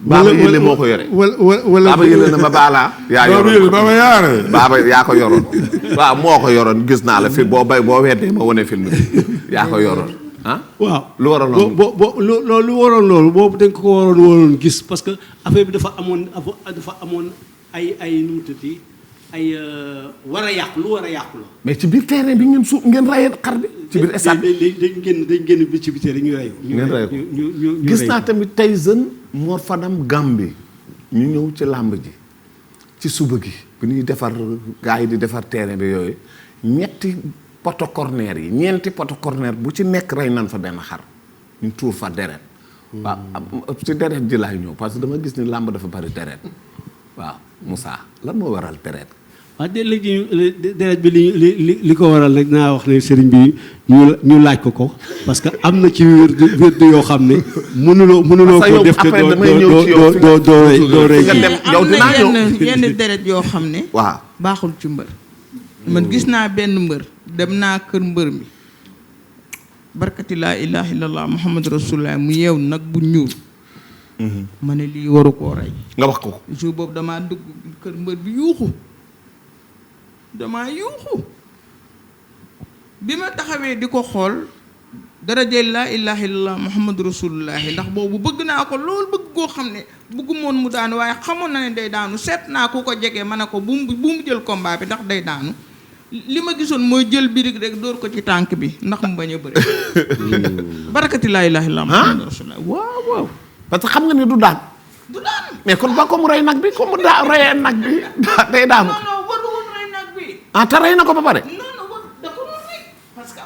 Baaba Yële moo ko yore. wala Baaba Yële na ma baalaa. yaa ko yoroon. waaw moo ko yoroon gis naa la fi boo weddee ma wane film bi yaa ko yoroon. waaw lu waroon loolu lu waroon loolu boobu dañ ko waroon gis parce que affaire bi dafa amoon ay nu mu tuddati ay war a yàqu la. mais ci biir terrain bi ngeen rayee xar bi. ci biir stade bi dañ génn bi ci biir ñu rey. ngeen rey ko gis naa tamit tey jeune Mor Fadam Gambie ñu ñëw ci làmb ji ci suba gi bu ñuy defar gars yi di defar terrain bi yooyu ñeenti poto corner yi ñeenti poto corner bu ci nekk rey nan fa benn xar ñu tuur fa deret. waaw ci deret ji laay ñëw parce que dama gis ni làmb dafa bari deret waaw Moussa lan moo waral deret. waaw de léegi deret bi li ko waral rek naa wax ne sëriñ bi ñu laaj ko parce que am na ci wérdu yoo xam ne mënuloo ko def te doo rey am na yenn deret yoo xam ne waaw baaxul ci mbër. man gis naa benn mbër dem naa kër mbër mi barkati laa ilaha illallah muhammad rasulullah mu yeew nag bu ñuul. ma ne lii waru koo rey. nga wax ko. jour boobu damaa dugg kër mbër bi yuuxu bi ma taxawee di ko xool daraje laa ilaha illallah muhammad rasulullah ndax boobu bëgg naa ko loolu bëgg koo xam ne bëggu moon mu daanu waaye xamoon na ne day daanu seet naa ku ko jege ma ne ko bu mu jël combat bi ndax day daanu li ma gisoon mooy jël birig rek dóor ko ci tànk bi ndax mu bañ a bëri. barakati laa ilaha illallah muhammad rasulullah waaw parce que xam nga ni du daan mais kon ba ko mu rey nag bi comme mu reyee nag bi day daanu. non waru woon rey nag bi. te rey na ko ba pare. non da ko doon rey parce que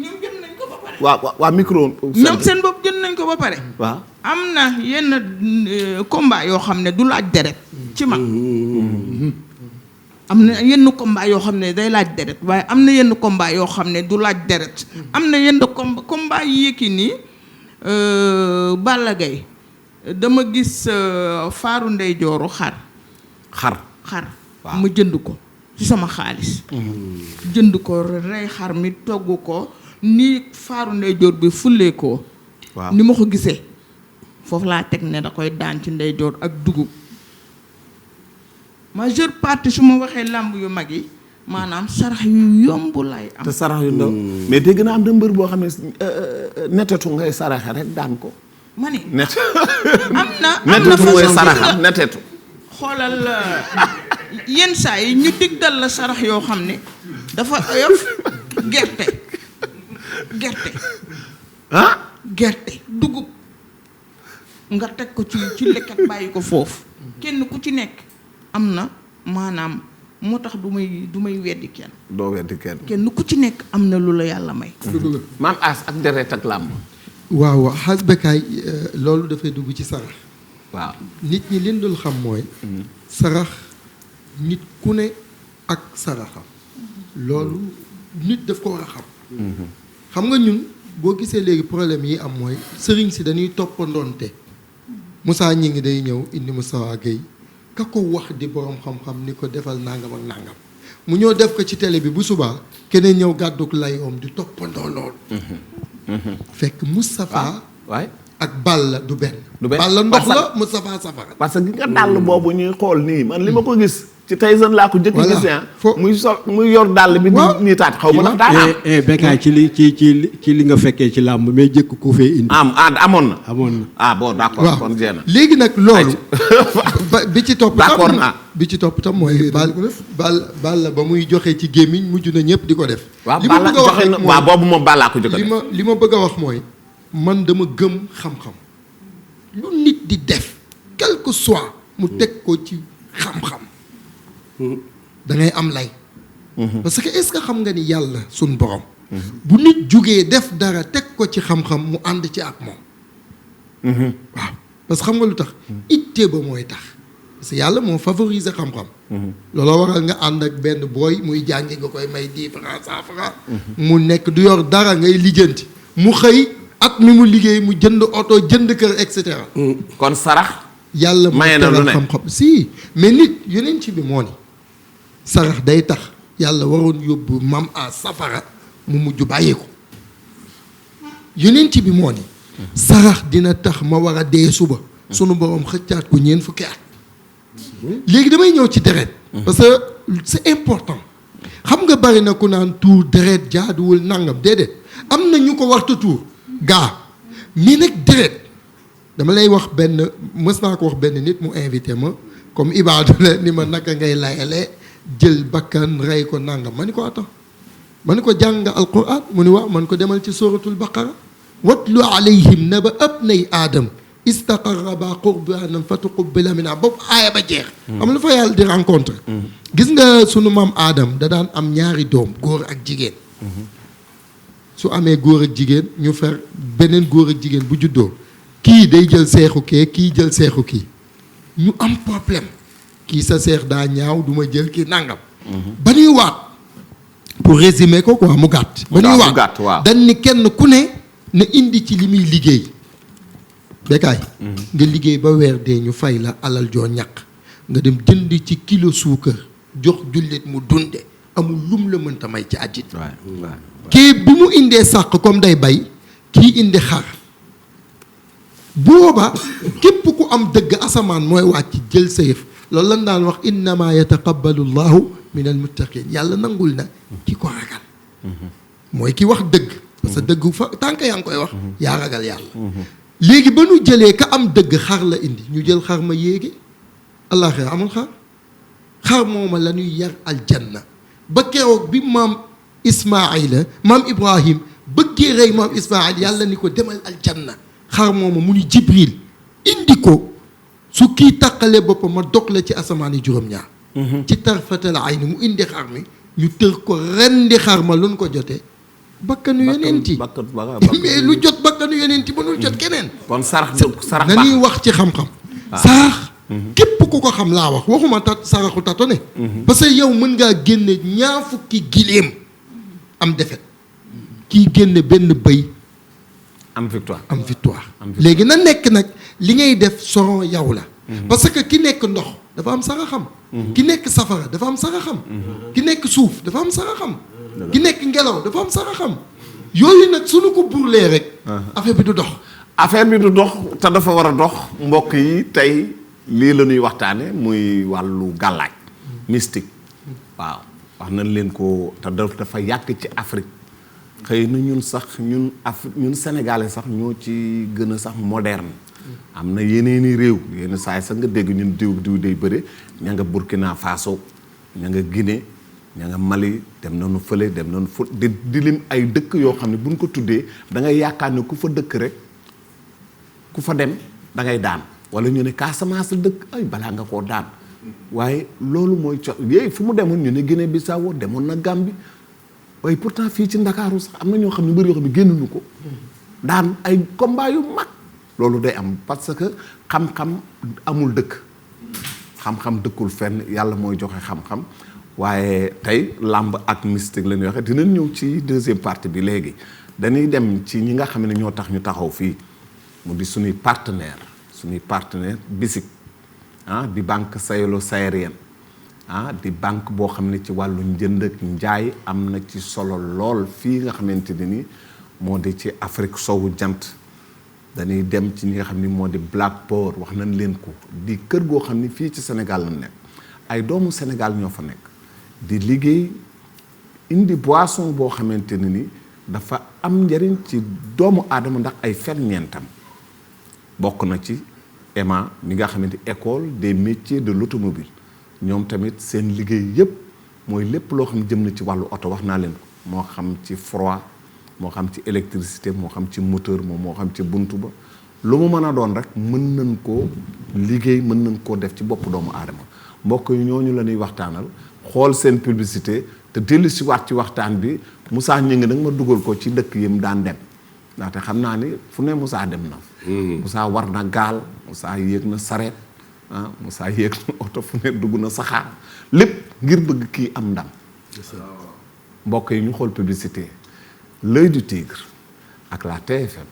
ñoom jënd nañ ko ba pare. waa micro. ñoom seen bopp jënd nañ ko ba pare. waaw am na yenn combat yoo xam ne du laaj deret ci mag. am na yenn combat yoo xam ne day laaj deret waaye am na yenn combat yoo xam ne du laaj deret. am na yenn combat yi Yékini Balla Gaye dama gis faaru ndeyjooru xar. ma jënd ko ci sama xaalis. jënd ko rey xar mi togg ko ni faaru ndeyjoor bi fullee ko. waaw ni ma ko gisee foofu laa teg ne da koy daan ci ndeyjoor ak dugub. majeure partie su ma waxee làmb yu mag yi maanaam sarax yu yomb lay am. te sarax yu ndaw mais dégg naa am na mbër boo xam ne netetu ngay saraxe rek daan ko. ma ni net am na netetu ngay saraxam netetu. xoolal yenn saa yi ñu digdal la sarax yoo xam ne dafa oyof gerte dugub nga teg ko ci lekkat bàyyi ko foofu kenn ku ci nekk am na maanaam moo tax du may weddi kenn. doo weddi kenn. kenn ku ci nekk am na lu la yàlla may. maam as ak deret ak làmb. waaw xas bekaay loolu dafay dugg ci sarax. waaw nit ñi leen dul xam mooy. sarax nit ku ne ak saraxam. loolu nit daf ko war a xam. xam nga ñun boo gisee léegi problème yi am mooy sëriñ si dañuy toppandoonte. Moussa ñi ngi day ñëw indi Moussa Gueye ka ko wax di borom xam-xam ni ko defal nangam ak nangam mu ñëw def ko ci télé bi bu subaa keneen ñëw gàdduk lay om di toppandoo loolu. fekk Moustapha waay ak Balla du benn. du benn Balla ndox la Moustapha safara. parce que gi nga dàll boobu ñuy xool nii man li ma ko gis ci Tyson laa ko jëkk gis muy yor dàll bi di nii taat xaw ma ndax daa am Bécaye ci li nga fekkee ci làmb mais jëkk ko fee indi amoon na bon d'accord waaw kon jeex na léegi nag loolu bi ci topp d'accord naa bi ci topp tam mooy Balla ba muy joxe ci gémmiñ mujj na ñëpp di ko def waaw li ma bëgg a wax rek waaw boobu moom Balla ko jëkk li ma bëgg a wax mooy man dama gëm xam-xam lu nit di def quel que soit mu teg ko ci xam-xam da ngay am lay parce que est-ce que xam nga ni yàlla suñ borom bu nit jógee def dara teg ko ci xam-xam mu ànd ci ak moom waaw parce que xam nga lu tax ittee ba mooy tax parce que yàlla moo favoriser xam-xam looloo waral nga ànd ak benn booy muy jàngi nga koy may 10 francs 100 francs mu nekk du yor dara ngay lijjanti mu xëy at mi mu liggéey mu jënd oto jënd kër et cetera kon sarax yàlla moo maye na lu teral ne xam-xam si mais nit yeneen ci bi moo ni sarax day tax yàlla waroon yóbbu mam a safara mu mujj bàyyi ko yeneen ci bi moo ni sarax dina tax ma war a dee suba sunu borom xëccaat ko ñeent fukki at léegi damay ñëw ci deret parce que c'est important xam nga bari na ku naan tuur deret jaaduwul nangam déedéet am na ñu ko warta tuur gaa mais nag deret dama lay wax benn mës naa ko wax benn nit mu invité ma comme ibaadu la ni ma naka ngay layale jël bakkan rey ko nangam ma ni ko attends ma ni ko jàng nga alquran mu ni waaw man ko demal ci suratul baqara watlu alayhim naba abnay aadam istaqarraba qurbanan fatuqubila min boobu aaya ba jeex am la fa yàlla di rencontre gis nga sunu maam aadam da daan am ñaari doom góor ak jigéen su amee góor ak jigéen ñu fer beneen góor ak jigéen bu juddoo kii day jël seexu kee kii jël seexu kii ñu am problème kii sa seex daa ñaaw du ma jël kii nangam. ba ñuy waat pour résumer ko quoi mu gàtt. ba ñuy waat dañ ni kenn ku ne na indi ci li muy liggéey. Bécaye nga liggéey ba weer dee ñu fay la alal joo ñàkk nga dem jënd ci kilo suukar jox jullit mu dunde amul lum la mënta may ci àddit kii bi mu indee sàq comme day bay kii indi xar booba képp ku am dëgg asamaan mooy wàcc jël sa yëf loolu lan daan wax innama yataqabbalu llahu min al muttaqin yàlla nangul na ki ko ragal mooy ki wax dëgg parce que dëgg fa tànk yaa ngi koy wax yaa ragal yàlla léegi ba nu jëlee ka am dëgg xar la indi ñu jël xar ma yéegi àllaaxira amul xar mooma la ñuy yar aljanna ba keroog bi maam Ismaayla maam Ibrahim bëggee rey maam Ismaayla yàlla ni ko demal aljanna xar mooma mu ni Jibril indi ko su kii taqalee boppam ma dog la ci asamaan yi juróom-ñaar ci tarfatal ayni mu indi xar mi ñu tër ko rendi xar ma lu ñu ko jotee bakkanu yonenti mais lu jot bakkanu yonenti mënul jot keneen kon sarax nañuy wax ci xam-xam sarax képp ku ko xam laa wax waxuma saraxu tato ne parce que yow mën ngaa génne ñaar fukki giléem am defet kii génne benn bëy am victoire léegi na nekk nag li ngay def soron yow la parce que ki nekk ndox dafa am saraxam ki nekk safara dafa am saraxam ki nekk suuf dafa am saraxam ki nekk ngelaw dafa am saraxam yooyu nag suñu ko burlee rek affaire bi du dox te dafa war a dox mbokk yi tey lii la ñuy waxtaane muy wàllu gàllaaj mystique waaw wax nañ leen ko te dafa yàgg ci Afrique xëy na ñun sax ñun sénégalais sax ñoo ci gën a sax moderne am na yeneeni réew yenn saa yi sax nga dégg ñun diw day bëre ña nga Burkina Faso ña nga Guinée ña nga Mali dem nañu fële dem nañu di lim ay dëkk yoo xam ne buñ ko tuddee da ngay yaakaar ne ku fa dëkk rek ku fa dem da ngay daan wala ñu ne Casamance la dëkk ay balaa nga koo daan waaye loolu mooy yéey fu mu demoon ñu ne Guinée Bissau demoon na Gambie waaye pourtant fii ci Ndakaaru sax am na ñoo xam ne mbir yoo xam ne génnuñu ko daan ay combat yu mag loolu day am parce que xam-xam amul dëkk xam-xam dëkkul fenn yàlla mooy joxe xam-xam waaye tey làmb ak mystique la ñuy waxe dinañ ñëw ci deuxième partie bi léegi dañuy dem ci ñi nga xam ne ñoo tax ñu taxaw fii mu di suñuy partenaire BICIC di banque sahélo-saharienne di banque boo xam ne ci wàllu njënd ak njaay am na ci solo lool fii nga xamante ne ni moo di ci Afrique sowu jant dañuy dem ci ñi nga xam ni moo di Black Power wax nañ leen ko di kër goo xam ni fii ci Sénégal la nekk ay doomu Sénégal ñoo fa nekk di liggéey indi boisson boo xamante ne ni dafa am njëriñ ci doomu aadama ndax ay ferñeentam bokk na ci EMA mi nga xamante école des métiers de l'automobile ñoom tamit seen liggéey yépp mooy lépp loo xam jëm na ci wàllu oto wax naa leen ko moo xam ci froid moo xam ci électricité moo xam ci moteur moo xam ci buntu ba lu mu mën a doon rek mën nañ koo liggéey mën nañ koo def ci bopp doomu aadama mbokk yi ñooñu la ñuy waxtaanal xool seen publicité te dellu si waat ci waxtaan bi Moussa Gningue nag ma dugal ko ci dëkk yi mu daan dem ndaxte xam naa ni fu ne Moussa dem na Moussa war na gaal Moussa yéeg na sareet Moussa yéeg na oto fu ne dugg na saxaar lépp ngir bëgg kii am ndam mbokk yi ñu xool publicité L'Oeil du Tigre ak la TFM.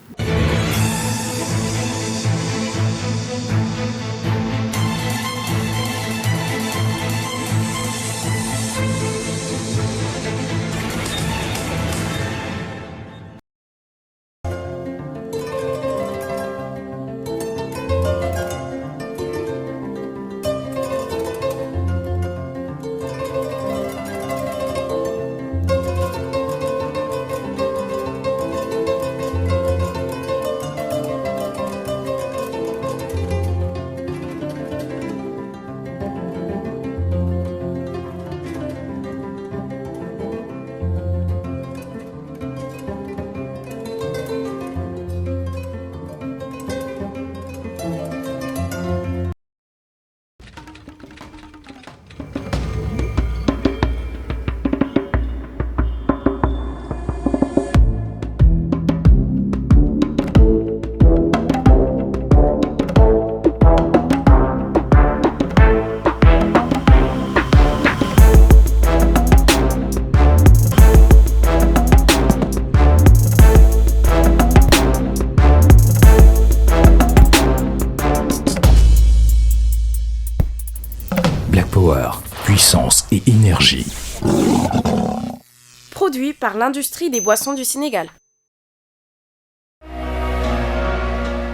Produit par l'industrie des boissons du Sénégal.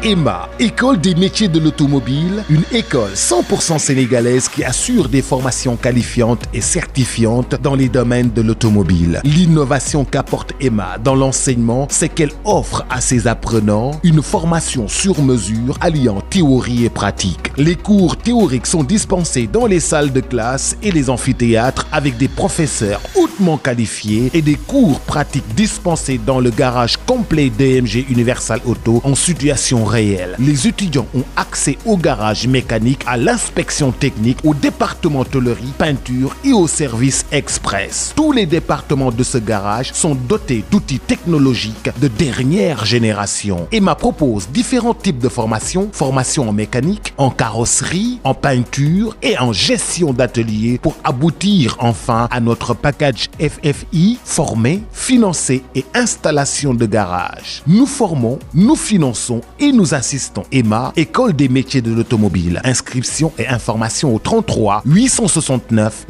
EMA, École des métiers de l'automobile, une école 100% sénégalaise qui assure des formations qualifiantes et certifiantes dans les domaines de l'automobile. L'innovation qu'apporte EMA dans l'enseignement, c'est qu'elle offre à ses apprenants une formation sur mesure alliant théorie et pratique. Les cours théoriques sont dispensés dans les salles de classe et les amphithéâtres avec des professeurs hautement qualifiés et des cours pratiques dispensés dans le garage complet DMG Universal Auto en situation réelle. Les étudiants ont accès au garage mécanique, à l'inspection technique, au département tôlerie, peinture et au service express. Tous les départements de ce garage sont dotés d'outils technologiques de dernière génération. EMA propose différents types de formations, formation en mécanique, en carrosserie, en peinture et en gestion d'atelier pour aboutir enfin à notre package FFI, former, financer et installation de garage. Nous formons, nous finançons et nous assistons EMA, École des métiers de l'automobile. Inscription et information au 33 869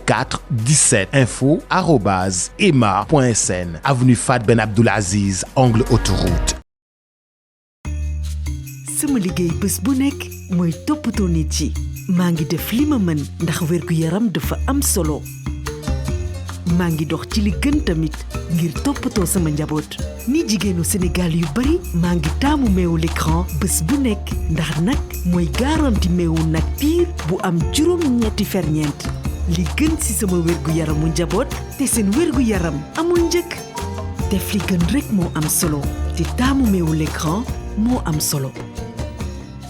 04 17. info@ema.sn. Avenue Fad Ben Abdoulaziz, angle autoroute. sama liggéey bés bu nekk mooy toppatoo nit yi maa ngi def li ma mën ndax wérgu yaram dafa am solo maa ngi dox ci li gën tamit ngir toppatoo sama njaboot ni jigéenu Sénégal yu bari maa ngi taamu meewu l'écran bés bu nekk ndax nag mooy garanti meewu nag piir bu am juróom-ñetti ferñeent li gën ci sama wérgu yaramu njaboot te seen wérgu yaram amul njëkk def li gën rek moo am solo te taamu meewu l'écran moo am solo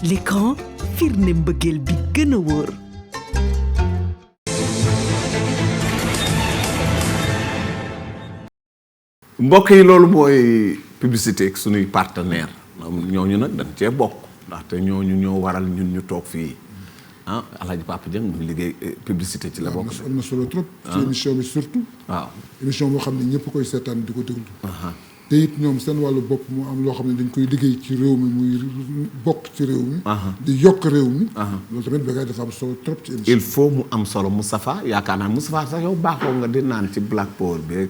l'écran firnde mbëggeel bi gën a wóor. mbokk yi loolu mooy publicité ak sunuy partenaire ñooñu nag dañ cee bokk ndaxte ñooñu ñoo waral ñun ñu toog fii ah Alhaji Papa Dieng mu liggéey publicité ci la bokk. am na solo trop. ci émission bi surtout. waaw émission boo xam ne ñëpp koy seetaan di ko déglu. te it ñoom seen wàllu bopp mu am loo xam ne dañ koy liggéey ci réew mi muy bokk ci réew mi. di yokk réew mi. loolu tamit béykat dafa am solo trop ci émission. il faut mu am solo Moustapha yaakaar naa Moustapha sax yow baaxoo nga di naan ci Black Power bi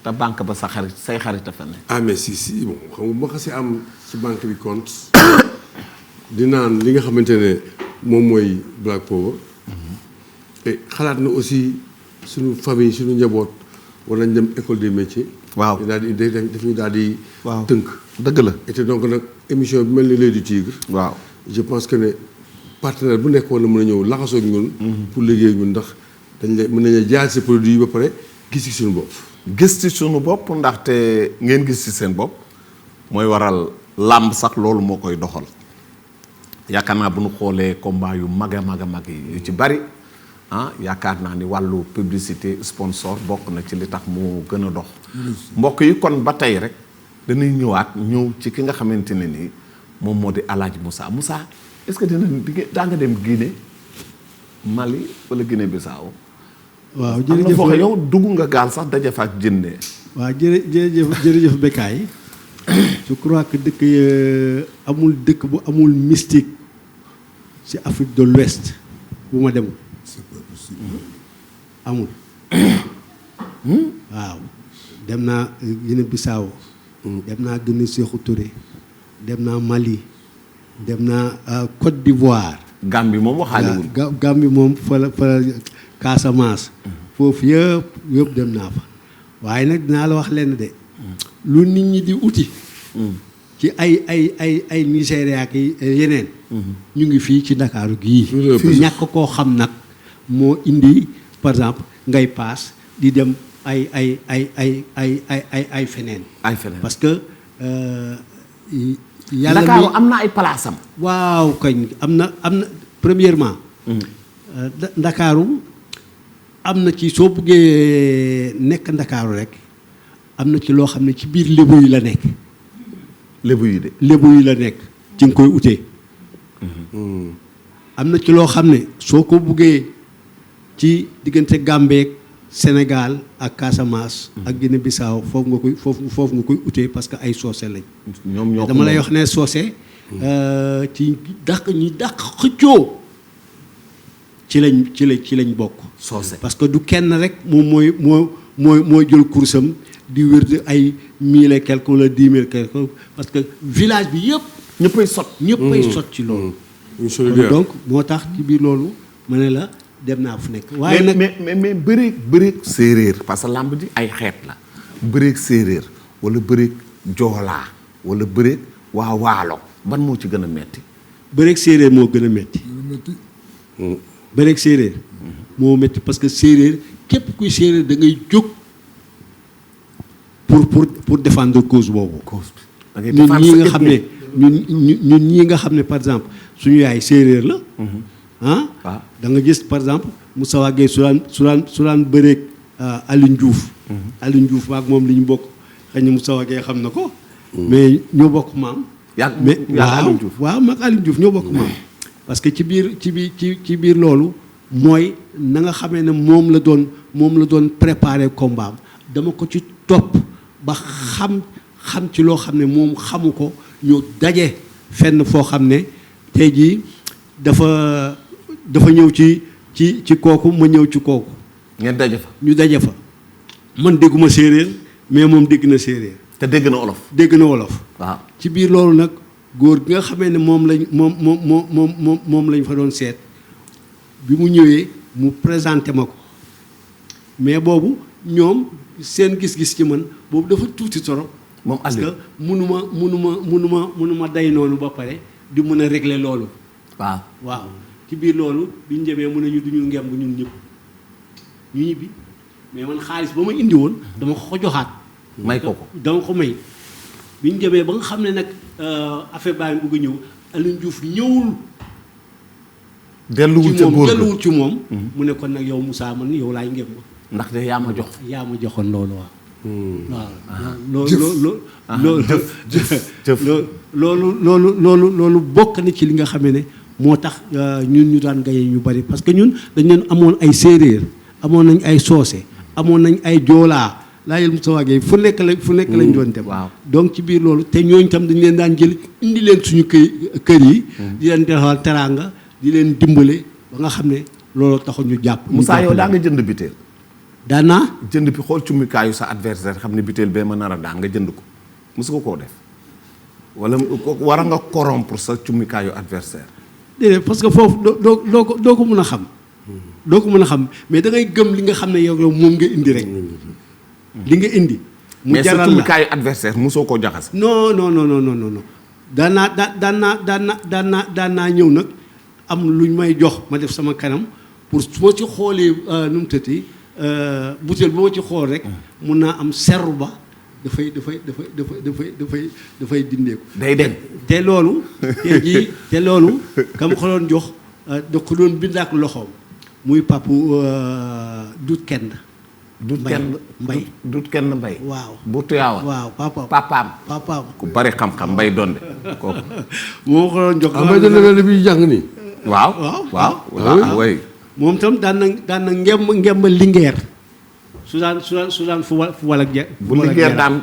te banque ba sa xarit say xarit a fa ne. ah mais si bon xam nga ma xasee am ci banque bi compte di naan li nga xamante ne moom mooy Black Power. et xalaat na aussi suñu famille suñu njaboot war nañ dem école des métiers. waaw daal di daf ñu daal di. waaw tënk. dëgg la. et donc nag émission bi mel ni l'œil du tigre. waaw je pense que ne partenaire bu nekk war na mën a ñëw laxasoo ak ñun. pour liggéey ñun ndax dañ lay mën nañu jaay sa produit yi ba pare gis ci suñu bopp. gis ci suñu bopp ndaxte ngeen gis ci seen bopp mooy waral làmb sax loolu moo koy doxal yaakaar naa bu ñu xoolee combat yu mag a mag a mag yi yu ci bari. yaakaar naa ni wàllu publicité sponsor bokk na ci li tax mu gën a dox mbokk yi kon ba tey rek dañuy ñëw ci ki nga xamante ne nii moom moo di Alhaji Moussa est-ce que daa nga dem Guinée Mali wala Guinée Bissau waaw jërëjëf foo yow dugg nga gaal sax daje fa ak jënne waaw jërëjëf Bécaye je crois que dëkk amul dëkk bu amul mystique ci Afrique de l'Ouest bu ma demul amul waaw dem naa Guinée Bissau dem naa Guinée Sékou Touré dem naa Mali dem naa Côte d'Ivoire. Gambie moom waxaale wul. Gambie moom fa la Casamance. foofu yëpp dem naa fa waaye nag dinaa la wax lenn de. lu nit ñi di uti. ci ay Nigéria ak yeneen. ñu ngi fii ci Ndakaaru gii. ñàkk koo xam nag moo indi par exemple ngay paas di dem ay feneen. ay feneen parce que. yàlla Ndakaaru am na ay palaasam. waaw kañ am na premièrement. Ndakaaru am na ci soo buggee nekk Ndakaaru rek am na ci loo xam ne ci biir lébu yi la nekk. lébu yi de. lébu yi la nekk ci nga koy utee. am na ci loo xam ne soo ko buggee ci diggante Gambie Sénégal ak Casamance. ak Guinée Bissau foofu nga koy utee parce que ay soose lañ. ñoom ñoo ko dama lay wax ne soose. ci ñi dàq xëccoo ci lañ bokk. soose parce que du kenn rek moom mooy jël kursam di wér ay 1000 et quelque wala 10 000 quelque parce que village bi yëpp. ñëppay sot ci loolu. donc moo tax ci biir loolu ma ne la dem naa fu nekk. waaye nag mais bëreeg séeréer parce que làmb ji ay xeet la bëreeg séeréer wala bëreeg joolaa wala bëreeg waa waalo ban moo ci gën a metti. bëreeg séeréer moo gën a metti. bëreeg séeréer moo metti parce que séeréer képp kuy séeréer da ngay jóg pour défendre cause boobu. ñun ñii nga xam ne ñun ñii nga xam ne par exemple suñu yaay séeréer la. da nga gis par exemple Moussa Gueye su daan bëreeg Alioune Diouf. Alioune Diouf maag moom li ñu bokk xëy na Moussa Gueye xam na ko. mais ñoo bokk maam. waaw maag Alioune Diouf ñoo bokk maam. parce que ci biir loolu mooy na nga xamee ne moom la doon préparer combat dama ko ci topp ba xam ci loo xam ne moom xamu ko ñu daje fenn foo xam ne tey jii dafa ñëw ci kooku ma ñëw ci kooku. ngeen daje fa. ñu daje fa man dégguma séeréer mais moom dégg na séeréer. te dégg na wolof. dégg na wolof. waaw ci biir loolu nag góor gi nga xamee ne moom lañ fa doon seet bi mu ñëwee mu présenté ma ko mais boobu ñoom seen gis-gis ci man boobu dafa tuuti torop. moom parce que munuma day noonu ba pare di mën a régler loolu. waaw ci biir loolu bi ñu demee mën nañu duñu ngemb ñun ñëpp ñu ñibbi mais man xaalis ba ma indi woon dama ko joxaat. may ko dama ko may bi ñu demee ba nga xam ne nag affaire baa ngi bëgg a ñëw Alioune Diouf ñëwul. delluwul ci moom mu ne kon nag yow Moussa man yow laay ngemb. ndax de yaa ma joxoon loolu waaw. loolu bokk na ci li nga xamee ne moo tax ñun ñu daan gaye ñu bari parce que ñun dañ leen amoon ay séeréer amoon nañ ay soose amoon nañ ay joolaa laajal Moussa Gueye fu nekk lañ doon dem. donc ci biir loolu te ñooñu tam dañ leen daan jël indi leen suñu kër yi. di leen defal teraanga di leen dimbale ba nga xam ne loolu taxul ñu jàpp. Moussa yow daa nga jënd biteel. daanaa jënd bi xool cummikaayu sa adversaire xam ne biteel bee ma nar a daan nga jënd ko mosu ko koo def wala war a nga corrompre sa cummikaayu adversaire. déedéet parce que foofu doo ko mën a xam. doo ko mën a xam mais da ngay gëm li nga xam ne yow moom nga indi rek. li nga indi. mu jaral la mais sa cummikaayu adversaire mosoo koo jaxase. non daan naa ñëw nag am luñ may jox ma def sama kanam pour su ma ci xoolee nu mu tëddee. butéel bu ma ci xool rek mun naa am serru ba dafay dindeeku. day dem te loolu. te loolu kam ko doon jox da ko doon bind ak loxoom muy papu dut kenn. dut kenn mbay. waaw bu tuyaawa. waaw papaam. ku bari xam-xam mbay donde kooku. moo ko doon jox. mbay donde bi jàng nii. waaw way moom itam daan na ngemb Linguère su daan football ak bu Linguère daan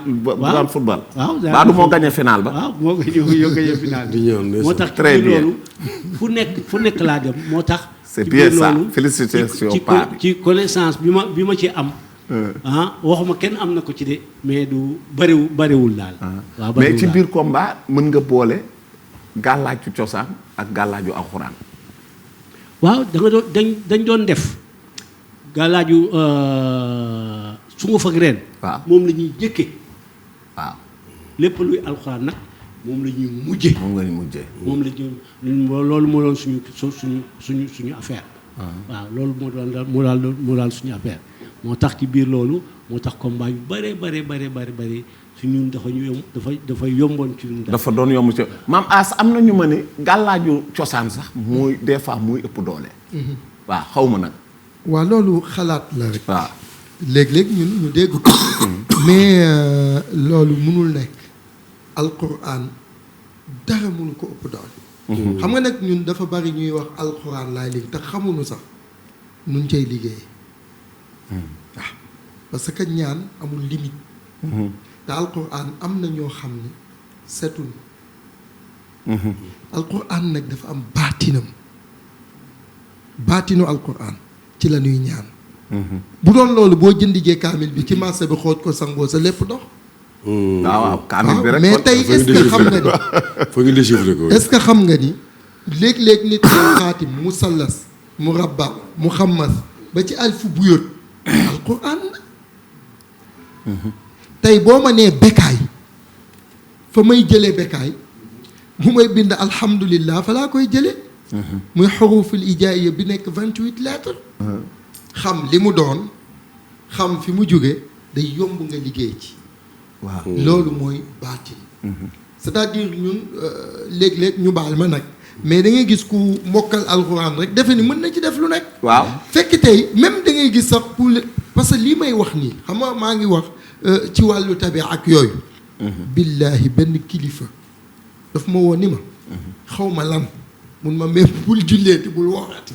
football. waaw baa du moo gagné final ba. waaw moo gagné final bi. moo tax très bien loolu fu nekk laa dem moo tax. c'est bien ça félicitations paa bi ci connaissance bi ma ci am. waxuma kenn am na ko ci de mais du bariwul daal. waaw mais ci biir combat mën nga boole gàllaaju cosaan ak gàllaaju alxuraan. waaw dañ doon def gàllaaju sunguf ak reen. waaw moom la ñuy jëkke. waaw lépp luy alxuraan nag moom la ñuy mujje. moom la ñuy loolu moo doon suñu affaire. waaw loolu moo daal suñu affaire moo tax ci biir loolu moo tax combat yu bare su ñun dafa yomboon ci ñun. dafa doon yomb ci maam As am na ñu ma ne gàllaaju cosaan sax muy des fois muy ëpp doole. waaw xaw ma nag. waaw loolu xalaat la rek. waaw léeg-léeg ñun ñu dégg ko. mais loolu mënul nekk. alquran dara mënu ko ëpp doole. xam nga nag ñun dafa bari ñuy wax alquran laay liggéey te xamuñu sax nuñ cay liggéey. waaw parce que ñaan amul limite. te alquran am na ñoo xam ni setul. alquran nag dafa am baatinam. baatinu alquran ci la ñuy ñaan. bu doon loolu boo jëndigee kaamil bi ci marché bi xooj ko sangoo sa lépp dox. waaw kaamil bi rek mais tey est-ce que xam nga ni. foog ñu déchiffrer ko. est-ce que xam nga ni léeg-léeg nit xaatim musallas murabba muxammas ba ci alfu buyut alquran la. tey boo ma nee bekkaay fa may jëlee bekkaay bu may bind alhamdulillah fa laa koy jëlee. muy xuruful ijaaiya bi nekk 28 lettres. xam li mu doon xam fi mu jóge day yomb nga liggéey ci. waaw loolu mooy baatin. c'est-à-dire ñun léeg-léeg ñu baal ma nag mais da ngay gis ku mokkal alxuraan rek defe ni mën na ci def lu nekk. waaw fekk tey même da ngay gis sax pour parce que lii may wax nii xam nga maa ngi wax ci wàllu tabi ak yooyu. billaahi benn kilifa daf ma woo ni ma. xaw ma lan mun ma même bul julleeti bul waxati.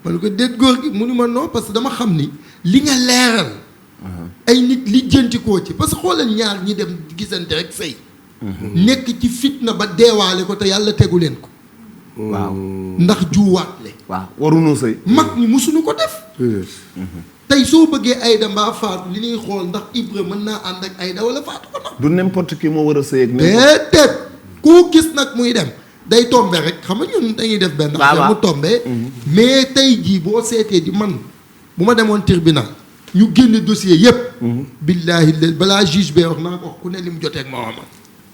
ma ne ko déet góor gi mu ni ma non parce que dama xam ni li nga leeral. ay nit li jëntikoo ci parce que xoolal ñaar ñi dem gisante rek sëy nekk ci fitna ba deewaale ko te yàlla tegu leen ko. waaw ndax juwaatle. waaw waruñoo sëy. mag ñi musuñu ko def. tey soo bëggee Aïda mbaa Faatu li ñuy xool ndax Ibra mën naa ànd ak Aïda wala Faatu ko nag. du n'importe qui moo war a sëy ak déedéet koo gis nag muy dem day tombe rek xam nga ñun dañuy def benn affaire mu tombe mais tey jii boo seetee di man bu ma demoon tribunal ñu génne dossier yépp billaahi balaa juge bee wax naa ko ku ne lim jotee ak ma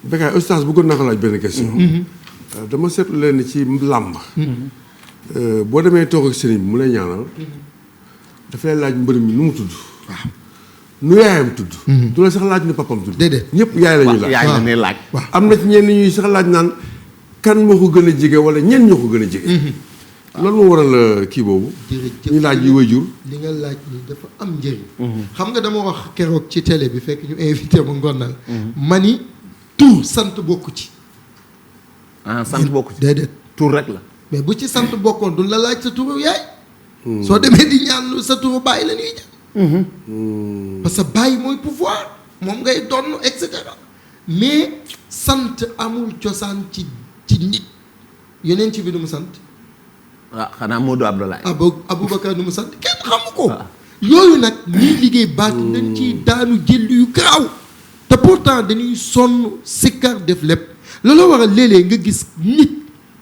Bécaye oustaz bëggoon naa ko laaj benn question. dama seetlu leen ci làmb. boo demee toog ak sëriñ bi mu lay ñaanal. dafay laaj mbër mi nu mu tudd. waaw nu yaayam tudd. du la sax laaj ni papam tudd. déedéet ñëpp yaay la ñuy laaj. yaay la ñuy laaj. waaw am na ci ñenn ñuy sax laaj naan kan moo ko gën a jege wala ñenn ñoo ko gën a jege. loolu moo waral kii boobu. jërëjëf ñu laaj yi waajur. li nga laaj ni dafa am njëriñ. xam nga dama wax keroog ci télé bi fekk ñu invité ma ngonal. ma ni tur sant bokku ci. ah sant bokku ci. déedéet tur rek la. mais bu ci sant bokkoon du la laaj sa turu yaay. soo demee di ñaan sa turu bàyyi la ñuy jàng. parce que bàyyi mooy pouvoir moom ngay donn et cetera mais sant amul cosaan ci nit yeneen ci bi nu mu sant. waaw xanaa Modou Abdoulaye. Aboubacar nu mu sant kenn xamu ko. yooyu nag ñiy liggéey baat dañ ciy daanu jël yu garaaw te pourtant dañuy sonn sikkar def lépp looloo waral léeg-léeg nga gis nit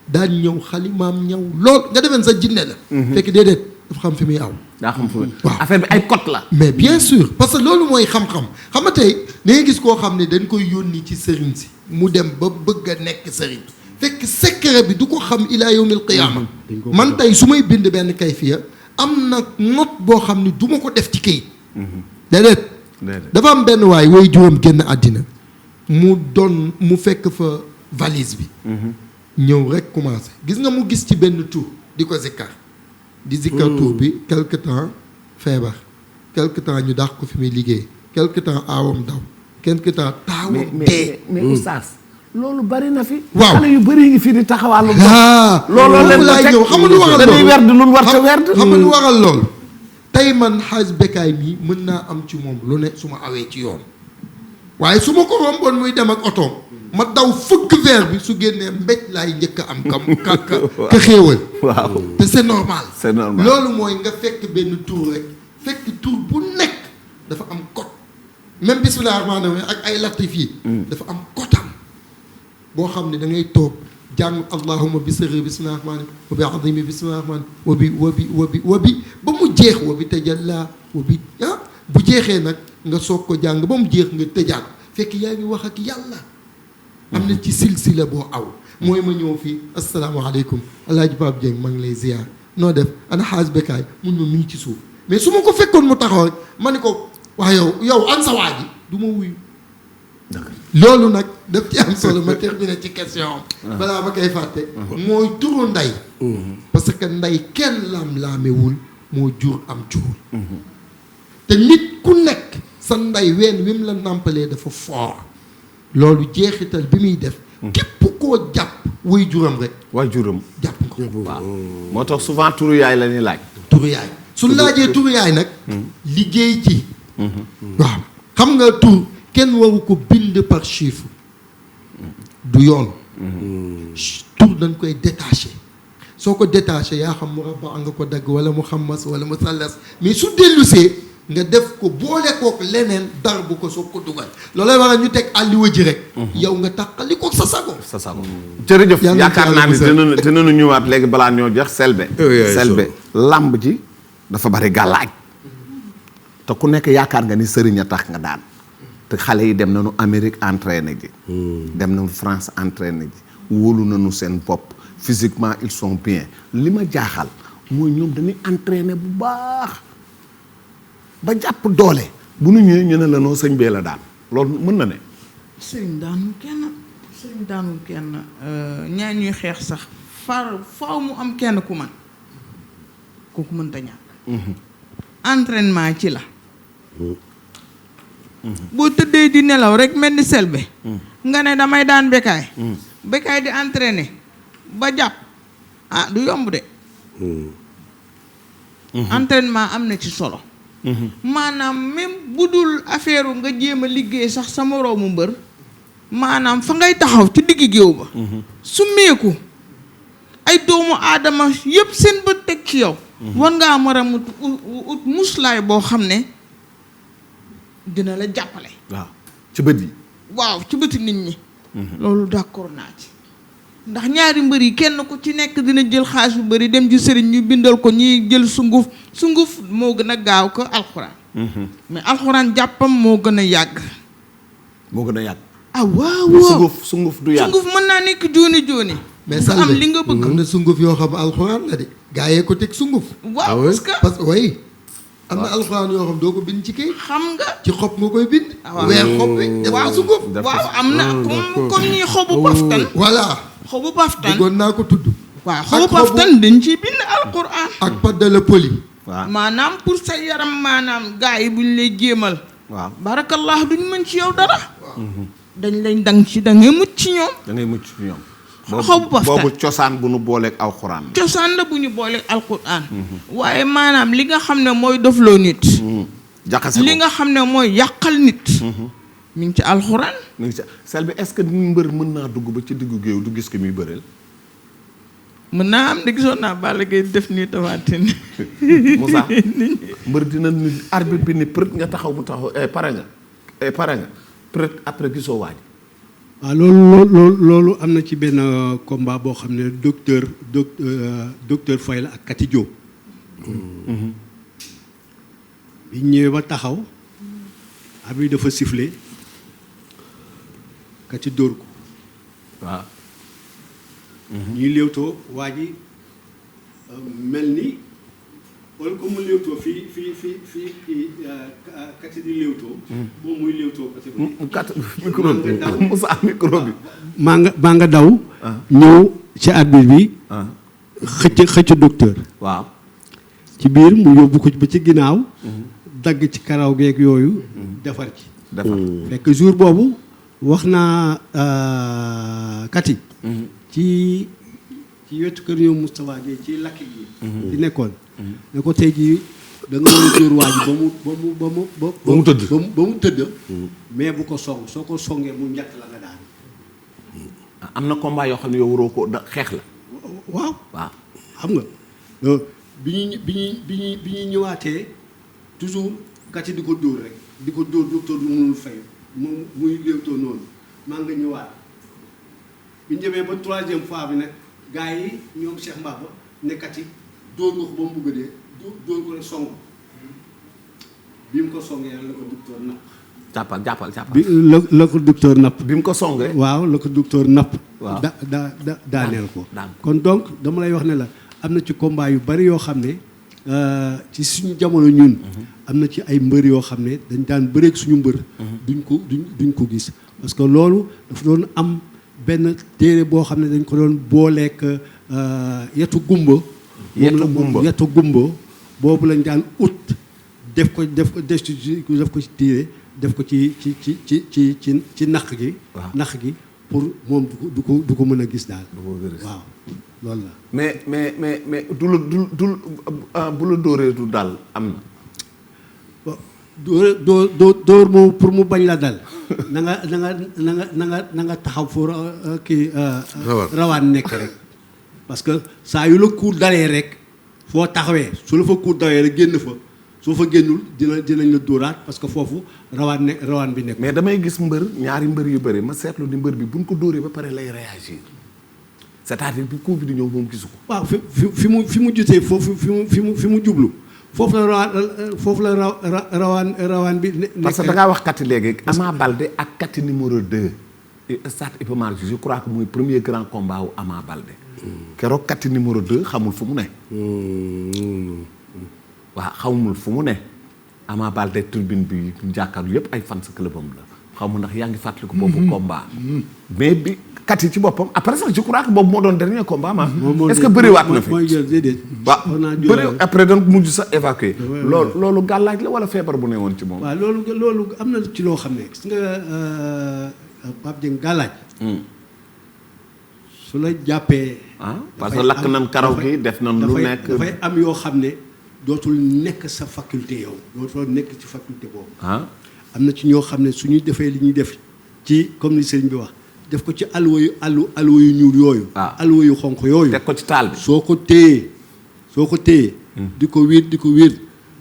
daan ñëw xalimaam ñëw lool nga defeen sa jinne la. fekk déedéet dafa xam fi muy aw. daa xam fi muy waaw affaire bi ay cote la. mais bien sûr parce que loolu mooy xam-xam xam nga tey da ngay gis koo xam ne dañ koy yónni ci sëriñ si mu dem ba bëgg a nekk sëriñ fekk secret bi du ko xam ilaa yawmil qiyaama man tey su may bind benn kayfiya am na note boo xam ne du ma ko def ci kayit. déedéet dafa am benn waay way juróom génn àddina mu fekk fa valise bi. ñëw rek commencé gis nga mu gis ci benn tur di ko zikkar di zikkar tur bi quelque temps feebar quelque temps ñu dàq ko fi muy liggéey quelque temps aawam daw quelque temps taawam dee. mais oustaz loolu bari na fi. waaw xale yu bari ngi fi di taxawaalu. looloo leen la teg xam nga lu waral dañuy werd lu mu war ta werd. xam nga lu waral loolu. tey man xaaj Bécaye mii mën naa am ci moom lu ne su ma awee ci yoon waaye su ma ko romboon muy dem ak otoom ma daw fëgg verre bi su génnee mbéj laay njëkk a am ka xéewal. waaw te c'est normal. c'est normal loolu mooy nga fekk benn tur rek fekk tur bu nekk dafa am code même bismillah rahmaani rahiim ak ay latif yi dafa am kotam boo xam ne da ngay toog jàng allahumma bi sirri bismillah rahmaani wa bi azimi bismillah rahmaani wa bi ba mu jeex wa bi tajalla wa bi bu jeexee nag nga soog ko jàng ba mu jeex nga tëjaat fekk yaa ngi wax ak yàlla. am na ci silsila boo aw mooy ma ñëw fii asalaamaaleykum alaaji Pape Dieng maa ngi lay ziar noo def ana xaaj Bécaye mun ma mi ngi ci suuf mais su ma ko fekkoon mu taxaw rek ma ne ko wax yow an sa waa ji du ma wuyu. loolu nag daf ci am solo ma terminé ci question am. balaa ma koy fàtte. mooy turu ndey. parce que ndey kenn laam-laamewul moo jur am jurul. te nit ku nekk sa ndey ween wi mu la nàmpalee dafa fort. loolu jeexital bi muy def. képp koo jàpp wuy juram rek. waay juram jàpp nga ko. waaw moo tax souvent turu yaay la ñuy laaj. turu yaay su laajee turu yaay nag. liggéey ci. waaw xam nga tur kenn waru ko bind par chiffre. du yoon. tur dañ koy détaché soo ko détaché yaa xam murabba nga ko dagg wala mu xammas wala mu sallas mais su dellusee nga def ko boole kook leneen dar bu ko soog ko dugal loolay waral ñu teg àlliwa ji rek yow nga tàqali ko sa sago jërëjëf yaakaar naa ni dinañu ñëwaat léegi balaa ñoo jeex Selbé làmb ji dafa bari gàllaaj te ku nekk yaakaar nga ni sëriñ a tax nga daan te xale yi dem nañu Amérique entraîné ji dem nañu France entraîné ji wóolu nañu seen bopp physiquement ils sont bien li ma jaaxal mooy ñoom dañuy entraîné bu baax ba jàpp doole bu nu ñëwee ñu ne la noo sëñ bee la daan loolu mën na ne sëriñ daanul kenn ñaar ñuy xeex sax faaw mu am kenn ku man kooku mënta ñàkk entraînement ci la boo tëddee di nelaw rek mel ni Selbé nga ne damay daan Bécaye di entraîner ba jàpp du yomb de entraînement am na ci solo maanaam même bu dul affaire nga jéem a liggéey sax sa moroomu mbër maanaam fa ngay taxaw ci digg géew ba su meeku ay doomu aadama yëpp seen bët teg ci yow war ngaa mën a ut muslaay boo xam ne dina la jàppale waaw ci bët yi waaw ci bëti nit ñi loolu d'accord naa ci ndax ñaari mbër yi kenn ku ci nekk dina jël xaalis bu bëri dem ci sëriñ ñu bindal ko ñuy jël sunguf moo gën a gaaw ko alxuraan mais alxuraan jàppam moo gën a yàgg waaw sunguf du yàgg sunguf mën naa nekk jooni mais am li nga bëgg am na sunguf yoo xam alxuraan la de gaa yee ko teg sunguf waaw parce que oui am na alxuraan yoo xam doo ko bind ci kay xam nga ci xob nga koy bind weer xob bi def ko sunguf waaw am na comme ñi xobu paftan voilà xobu paftan bëggoon naa ko tudd waaw xobu paftan dañ ciy bind alxuraan ak pâte de la poli maanaam pour sa yaram maanaam gaa yi buñ lay jéemal waaw barakallah duñ mën ci yow dara dañ lañ dang ci da ngay mucc ci ñoom xobu paftan boobu cosaan bu nu booleeg alxuraan cosaan la bu ñu booleeg alxuraan waaye maanaam li nga xam ne mooy dofloo nit jaxase li nga xam ne mooy yàqal nit mi ngi ci alxuraan mi ngi ci Selbé est-ce que mbër mën naa dugg ba ci diggu géew du gis ki muy bëreel mën naa am de gisoon naa Balla Gaye def nii tawaatin Moussa mbër dina ni arbitre bi ni peut nga taxaw mu taxaw pare nga peut après gisoo waaj waaw loolu am na ci benn combat boo xam ne docteur Faye la ak Kati Diop bi ñëwee ba taxaw abi dafa sifflé Kati dóor ko waaw ñuy léewtoo waa ji mel ni wala ko mu léewtoo fii Kati di léewtoo moom muy léewtoo micro bi maa nga daw ñëw ci arbitre bi xëcc docteur waaw ci biir mu yóbbu ko ba ci ginnaaw dagg ci karaw geeg yooyu defar fekk jour boobu wax naa Kati ci wetu kër ñoom Moustapha Gueye ci lakk gi di nekkoon ne ko tey jii da nga mën a dóor waa ji ba mu tëdd mais bu ko song soo ko songee mu njëkk la nga daan am na combat yoo xam ne yow waroo ko xeex la waaw xam nga bi ñuy ñëwaatee toujours Kati di ko dóor rek di ko dóor docteur lu mënul fay moom muy léewtoo noonu maa nga ñëwaat bi ñu demee ba troisième fois bi nag gars yi ñoom Cheikh Mbaba ne Kati dóor nga ko ba mu bëgg a dee dóor ko rek song bi mu ko songee la ko docteur napp jàppal bi la ko docteur napp bi mu ko songee waaw la ko docteur napp waaw daaneel ko kon donc dama lay wax ne la am na ci combat yu bari yoo xam ne ci suñu jamono ñun am na ci ay mbër yoo xam ne dañ daan bëreeg suñu mbër duñ ko gis parce que loolu dafa doon am benn téere boo xam ne dañ ko doon booleek yetu gumba boobu lañ daan ut def ko ci téere def ko ci naq gi pour moom du ko mën a gis daal waaw loolu la mais du bu la dóoree du daal am na dóor moom pour mu bañ la dal na nga taxaw foo kii rawaan nekk rek parce que saa yu la cour dalee rek foo taxawee su la fa cour dalee rek génn fa soo fa génnul dinañ la dóoraat parce que foofu rawaan bi nekk. mais damay gis mbër ñaari mbër yu bëri ma seetlu ni mbër bi buñ ko dóoree ba pare lay réagir c'est-à-dire bi coup bi di ñëw moom gisu ko. waaw fi mu jutee foofu fi mu jublu foofu la rawaan bi. parce que da ngaa wax kati léegi Ama Baldé ak kati numéro 2. stade Iba Mar Diop je crois que mooy premier grand combat wu Ama Baldé. keroog kati numéro 2 xamul fu mu ne. waaw xamul fu mu ne Ama Baldé tribune bi jàkkaarlu yëpp ay fans clubam la xaw ma ndax yaa ngi fàttaliku boobu combat. mais bi kat yi ci boppam après sax je crois que boobu moo doon dernier combat ma. est-ce que bëriwaat na fi mooy jël déedéet. waaw bëri après donc mujj sax évacué. loolu gàllaaj la wala feebar bu ne woon ci moom. waaw loolu am na ci loo xam ne gis nga Pape Dieng gàllaaj. su la jàppee. parce que lakk nan karaw gi def nan lu nekk. dafay am yoo xam ne dootul nekk sa faculté yow dootul nekk ci faculté boobu. am na ci ñoo xam ne su ñuy defee li ñuy def ci comme li sëriñ bi wax def ko ci alluwa yu ñuul yooyu. alluwa yu xonq yooyu. teg ko ci taal bi soo ko téyee. di ko wér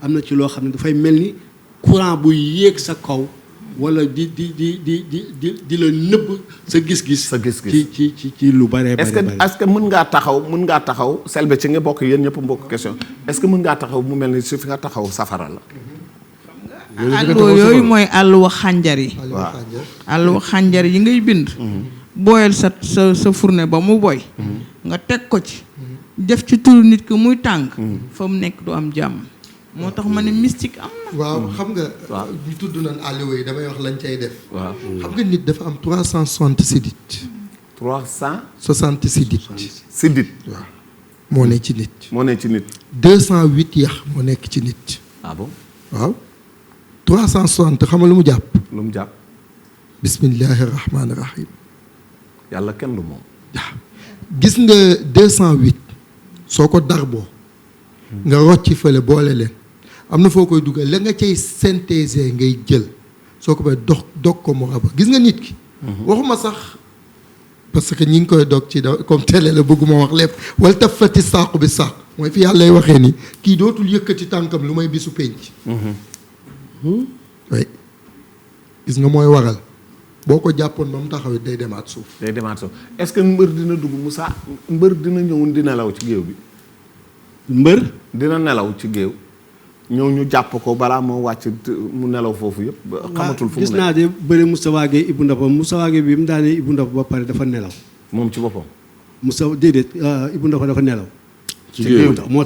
am na ci loo xam ne dafay mel ni courant buy yéeg sa kaw wala di la nëbb sa gis-gis. ci lu bare bare. est-ce que mën ngaa taxaw Selbé ci nga bokk yéen ñëpp mbokk question est-ce que mën ngaa taxaw mu mel ni su fi nga taxaw safara la. àlluwa yooyu mooy àlluwa xànjar yi. àlluwa xànjar yi ngay bind. booyal sa fourne ba mu boy. nga teg ko ci. def ci turu nit ki muy tàng. fa mu nekk du am jàmm. moo tax ma ne mystique am na. waaw xam nga. ñu tudd nañ àlluwa yi damay wax lañ cay def. waaw xam nga nit dafa am 360 sidit. 360 sidit. sidit. waaw moo ne ci nit. 208 yax moo nekk ci nit. ah bon waaw. 360 xam nga lu mu jàpp. lu mu jàpp. bismillahi rahmaani rahim. yàlla kenn du moom. gis nga 208 soo ko darboo. nga rocci fële boole leen. am na foo koy dugal la nga cay synthéser ngay jël soo ko bay dog ko mu raba gis nga nit ki. waxuma sax parce que ñi ngi koy dog ci comme télé la bëgguma wax lépp wala taf fati saaqu bi saaq mooy fi yàlla lay waxee ni kii dootul yëkkati tànkam lu may bisu penc. oui gis nga mooy waral boo ko jàppoon ba mu taxaw day demaat suuf. est-ce que mbër dina dugg Moussa mbër dina ñëw di nelaw ci géew bi. mbër dina nelaw ci géew ñëw ñu jàpp ko balaa moo wàcc mu nelaw foofu yëpp. xamatul fu mu gis naa de bëri Moustapha Gueye Ibou Ndafa Moustapha Gueye bi mu daanee Ibou Ndafa ba pare dafa nelaw. moom ci boppam. Ibou Ndafa dafa nelaw. ci géew moo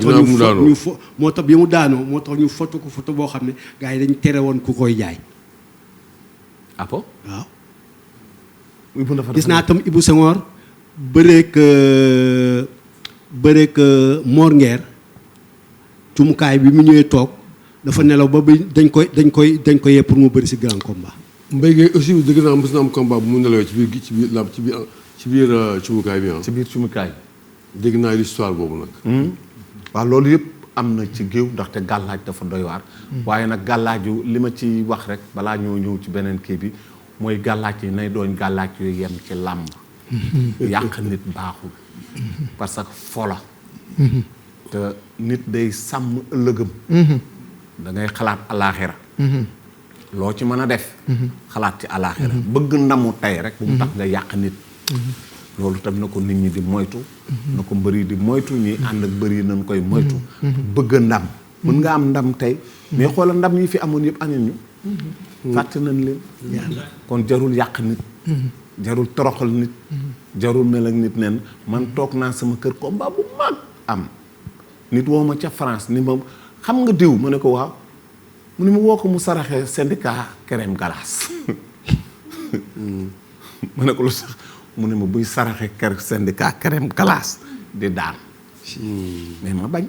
tax bi mu daanoo moo tax ñu foto ko foto boo xam ne gars yi dañ tere woon ku koy jaay. apo waaw. Ibou Ndafa gis naa tam Ibou Senghor bëreek Mor Nguer cumukaay bi mu ñëwee toog dafa nelaw ba dañ koy yee pour mu bëri si grand combat. Mbaye Gueye aussi dëgg naa mës na am combat bu mu nelawee ci biir cumukaay bi ci biir cumukaay dégg naa l'histoire boobu nag. waaw loolu yëpp am na ci géew ndaxte gàllaaj dafa doy waar. waaye nag gàllaaju li ma ci wax rek balaa ñoo ñëw ci beneen kii bi mooy gàllaaj yi nay doon gàllaaj yooyu yem ci làmb. yàq nit baaxul. parce que fola te nit day sàmm ëllëgëm. da ngay xalaat alaaxira. loo ci mën a def. xalaat ci alaaxira bëgg ndamu tey rek bu mu tax nga yàq nit. loolu tam na ko nit ñi di moytu. na ko mbëri di moytu ñi ànd ak mbëri nañ koy moytu. bëgg ndam mën nga am ndam tey. mais xoolal ndam yi fi amoon yëpp anin ñu. fàtte nañ leen. kon jarul yàq nit. jarul toroxal nit. jarul mel ak nit nen man toog naa sama kër combat bu mag am. nit woo ma ca France ni ma xam nga diw ma ne ko waaw mu ne ma woo ko mu saraxee syndicat crème glace. ma ne ko lu sax mu ne ma buy saraxee syndicat crème glace di daan. mais ma bañ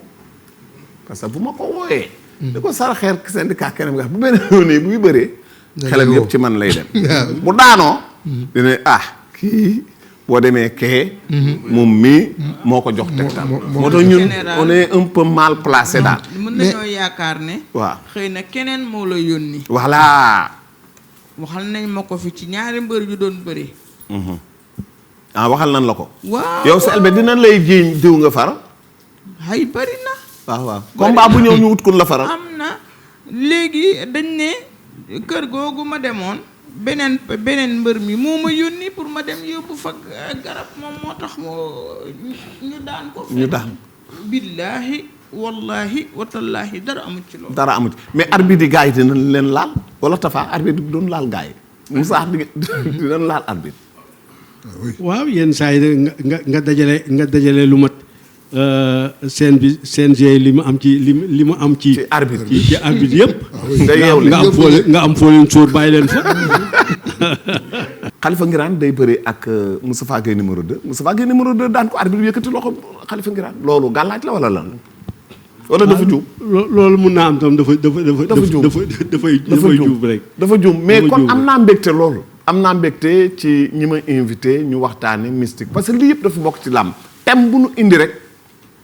parce que bu ma ko wooyee. da ko saraxee syndicat crème glace bu beneen yoon buy bëree. xelam yëpp ci man lay dem. bu daanoo. dina kii boo demee kee. moom mii moo ko jox tegtal. moo tax ñun on est un peu mal placé daal. mën nañoo yaakaar ne. waaw xëy na keneen moo la yónni. voilà. waxal nañ ma ko fi ci ñaari mbër yu doon bëri. ah waxal nan la ko. waaw yow Selbé dinañ lay jiiñ diw nga far. ay bari na. waaw combat bu ñëw ñu wut kun la faral. am na léegi dañ ne kër googu ma demoon beneen mbër mi moo ma yónni pour ma dem yóbbu fa garab moom moo tax ñu daan ko. ñu daan. billaahi wallahi watallaahi dara amut ci loolu. dara amut mais arbitre yi gars yi dinañ leen laal wala Tafa arbitre bi doon laal gars yi Moussa dinañ laal arbitre. waaw yenn saa yi nga dajale lu mat CNG li mu am ci arbitre ci arbitre yëpp. nga am foo leen sóor bàyyi leen fa. Khalifa Ngirane day bëre ak Moustapha Gueye numéro 2 Moustapha Gueye numéro 2 daan ko arbitre bi yëkkati loxo Khalifa Ngirane loolu gàllaaj la wala lan. wala dafa juum. loolu mun naa am tam dafay juum rek. dafa juum mais kon am naa mbégte loolu. am naa mbégte ci ñi ma invité ñu waxtaane mystique parce que lii yëpp dafa bokk ci làmb thème bu nu indi rek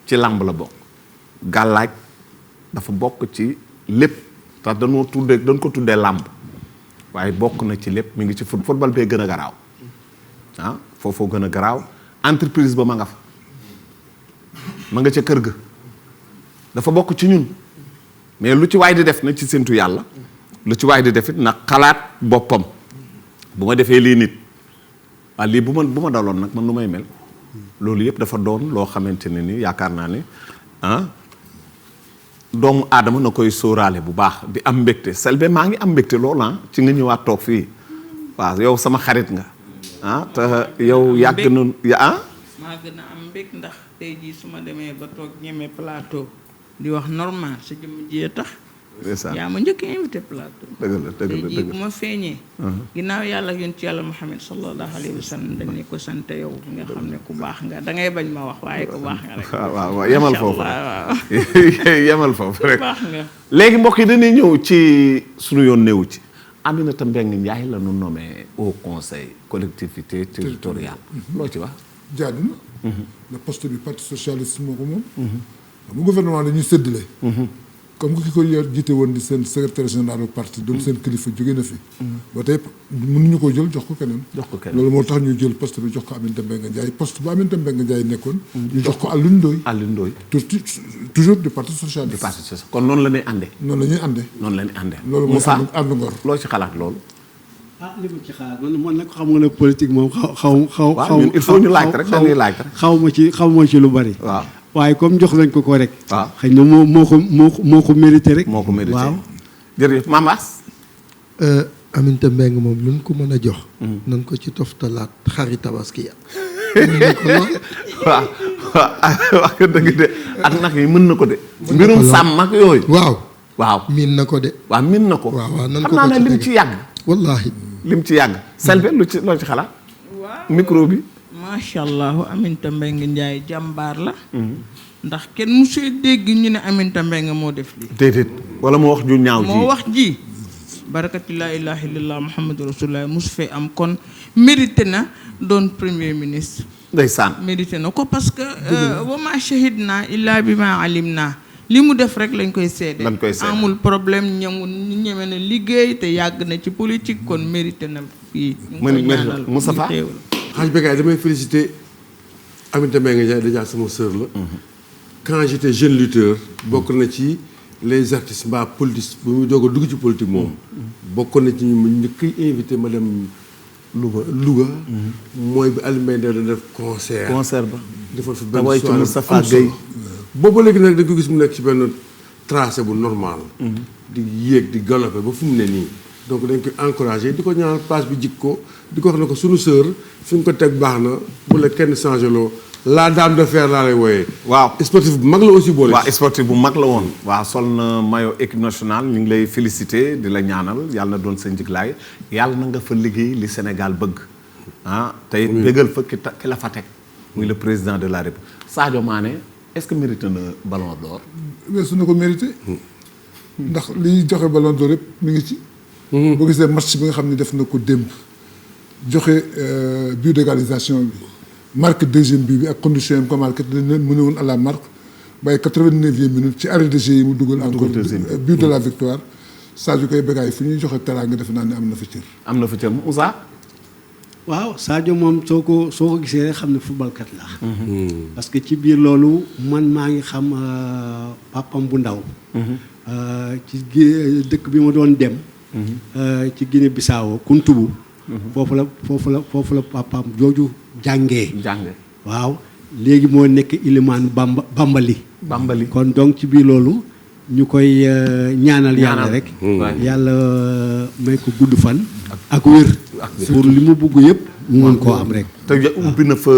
ci làmb la bokk. gàllaaj dafa bokk ci lépp tax dañ ko tuddee làmb waaye bokk na ci lépp mi ngi ci football bee gën a garaaw ah foofoo gën a garaaw entreprise ba ma nga fa ma nga ca kër ga. dafa bokk ci ñun mais lu ci waay di def na ci séntu yàlla lu ci waay di def it na xalaat boppam bu ma defee lii nit waaw lii bu ma daloon nag man lu may mel loolu yëpp dafa doon loo xamante ne ni yaakaar naa ne doomu aadama na koy sóoraale bu baax di am mbégte Selbé maa ngi am mbégte loolu ci nga ñëwaat toog fii waaw yow sama xarit nga te yow yàgg na maa gën a am mbég ndax tey jii su ma demee ba toog ñeme plateau di wax normal sa jëmm jiyee tax. yaa ma njëkk invité plateau. dëgg la tey jii bu ma feeñee. ginnaaw yàlla yonent ci yàlla Muhammad sallallahu alayhi wa sallam dañ ne ko sant yow nga xam ne ku baax nga da ngay bañ ma wax waaye ku baax nga rek. waaw yemal foofu yemal foofu rek. baax nga. léegi mbokk yi dañuy ñëw ci sunu yoon néew ci. Aminata Mbengue Ndiaye la ñu nommé au conseil collectivité territoriale. loo ci wax. jaadu na. le poste bi parti socialiste moo ko moom. mu gouvernement dañuy séddale. comme que ki ko yor jiite woon di seen secrétaire général du parti doon seen kilifa jóge na fi. ba tey mënuñu ko jël jox ko keneen. loolu moo tax ñu jël poste bi jox ko Aminata Mbengue Ndiaye poste bu Aminata Mbengue Ndiaye nekkoon. ñu jox ko Alioune Ndoye. Alioune Ndoye. toujours du parti socialiste. du parti socialiste kon noonu la ñuy àndee. noonu la ñuy àndee. noonu la ñuy àndee. loolu mooy ànd ngor. loo ci xalaat loolu. li ma ci xalaat man nag xam nga ne politique moom xaw il faut ñu laaj rek dañuy laaj rek. xaw ma ci lu bari. waaw waaye comme jox nañ ko rek. waaw xëy na moo ko mérité rek. moo ko mérité waaw. jërëjëf Mambas. Aminata Mbengue moom luñ ko mën a jox. nañ ko ci toftalaat xari tabaski ya. waaw wax nga dëgg de ak nag yi mën na ko de. mbirum sàmm ak yooyu. waaw miin na ko de. waaw miin na ko. waaw nan ko xam naa ne lim ci yàgg. wallaahi. lim ci yàgg. Selbé loo ci xalaat. micro bi. macha allah Aminata Mbengue Ndiaye jàmbaar la. ndax kenn musee dégg ñu ne Aminata Mbengue moo def lii. déedéet wala moo wax ju ñaaw ji moo wax ji. barakati laa ilaha illallah muhammadu rasulullah musu fee am kon mérité na doon premier ministre. ndeysaan mérité na ko parce que. wa ma shahidna illa bi ma alim naa li mu def rek lañ koy seede. amul problème ñeme na liggéey te yàgg na ci politique kon mérité na fii. Moustapha xaaj Bécaye damay féliciter Aminata Mbengue Ndiaye déjà sama sœur la. quand j'étais jeune lutteur. bokk na ci les artistes mbaa politique bu muy doog a dugg ci politique moom. bokk na ci ñu koy invité ma dem Louga. mooy bi Alioune Mbaye Nder def concert ba. defal fi benn soirée Moustapha Gueye. boobu léegi nag da nga ko gis mu nekk ci benn tracé bu normal. di yéeg di galopé ba fu mu ne nii. donc dañ koy encouragé di ko ñaanal place bi jik ko di ko wax ne ko sunu sœur fi nga ko teg baax na bu la kenn changé loo la dame de fer laa lay wooyee. waaw sportif bu mag la aussi boole. waaw sportif bu mag la woon. waaw sol na maillot équipe nationale ñu ngi lay félicité di la ñaanal yàlla na doon sa njiglaay yàlla na nga fa liggéey li Sénégal bëgg tey bégal fa ki la fa teg muy le président de la République Sadio Mané est-ce que mérité na ballon d'or. weesu na ko mérité. ndax liy joxe ballon d'or yëpp mi ngi ci. boo gisee match bi nga xam ne def na ko démb joxe but d'égalisation bi marque deuxième but bi ak condition yi mu ko marqué dañ leen mu ne woon à la marque ba ay 89e minute ci arrêt de jeu yi mu dugal encore but de la victoire Sadio koy Bécaye fu ñuy joxe teraanga defe naa ne am na fa cër. am na fa cër Moussa. waaw Sadio moom soo ko gisee rek xam ne footballkat la. parce que ci biir loolu man maa ngi xam papam bu ndaw. ci dëkk bi ma doon dem. ci Guinée Bissau Kuntubu. foofu la papam jooju jàngee. waaw léegi moo nekk ilimaanu Bambali. kon donc ci biir loolu ñu koy ñaanal yàlla rek. yàlla may ko gudd fan. ak wér. pour li mu bugg yëpp mu mën koo am rek. te ubbi na fa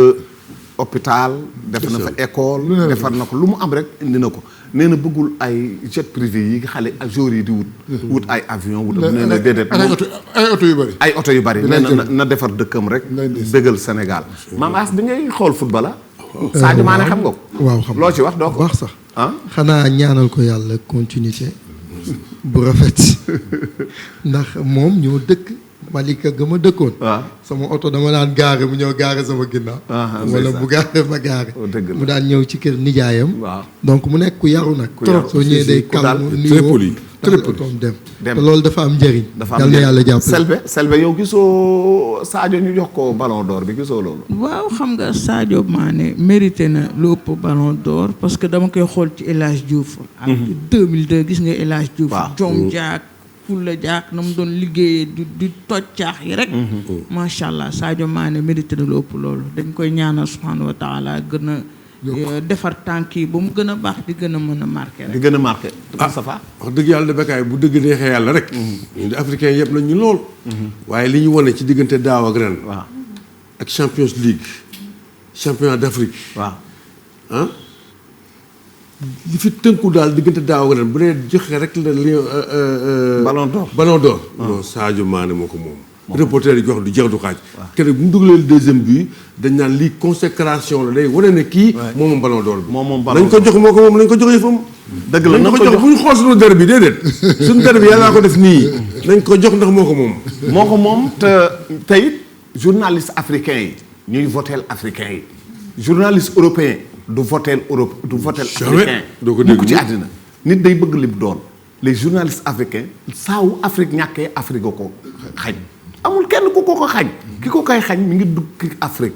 hôpital. def na fa école. defar na ko lu mu am rek indi na ko. nee na bëggul ay jet privé yi xale ak joueurs yi di wut ay avion wut. nee na déedéet ay oto yu bari. ay oto yu bari nee na defar dëkkam rek. bëggal Sénégal. Maam As bi ngay xool football la. Sadio Mané xam nga ko. waaw xam loo ci wax doo ko wax sax. xanaa ñaanal ko yàlla continuité bu rafet ndax moom ñoo dëkk Malika ga ma dëkkoon. sama oto dama daan gaare mu ñëw gaare sama ginnaaw. wala mu gaare ma gaare. mu daan ñëw ci kër nijaayam. donc mu nekk ku yaru nag. trop soo ñëwee day calme nuyoo très poli dem. te loolu dafa am njëriñ. yal na yàlla jàppale. Selbe yow gisoo Sadio ñu jox ko ballon d'or bi gisoo loolu. waaw xam nga Sadio Mané mérité na lu ëpp ballon d'or parce que dama koy xool ci El Hadj Diouf. ak 2002 gis nga El Hadj Diouf. Jom Jaak Fulla Jaak na mu doon liggéeyee di toccaax yi rek. macha allah Sadio Mané mérité na lu ëpp loolu dañ koy ñaanal subhanahu wa taala gën a defar tànk yi ba mu gën a baax di gën a mën a marqué rek. di gën a marqué. Safa wax dëgg yàlla Bécaye bu dëgg neexee yàlla rek. ñun di africain yëpp nañ ñu lool. waaye li ñu wane ci diggante daaw ak ren. ak Champions League championnat d'Afrique. li fi tënku daal diggante daaw ak ren bu dee joxe rek la li. ballon d'or. non Sadio Mané moo ko moom. reporter yi wax du jeex du xaaj. keroog bu ñu dugalee le deuxième but dañ naan lii consécration la day wane ne kii. moom ballon d'or bi. moom ballon d'or nañ ko jox moo ko moom nañ ko jox yëfam. dëgg la nañ ko jox bu ñu xool suñu der bi déedéet. suñu der bi yàlla ko def nii. nañ ko jox ndax moo ko moom. moo ko moom te tey journaliste africain yi ñuy votel africain yi journaliste européen du votel Europe du votel africain. doo ko dégg ci àddina nit day bëgg lim doon les journalistes africains saawu Afrique ñàkkee Afrique ko xañ. amul kenn ku ko xañ ki ko koy xañ mi ngi dugg Afrique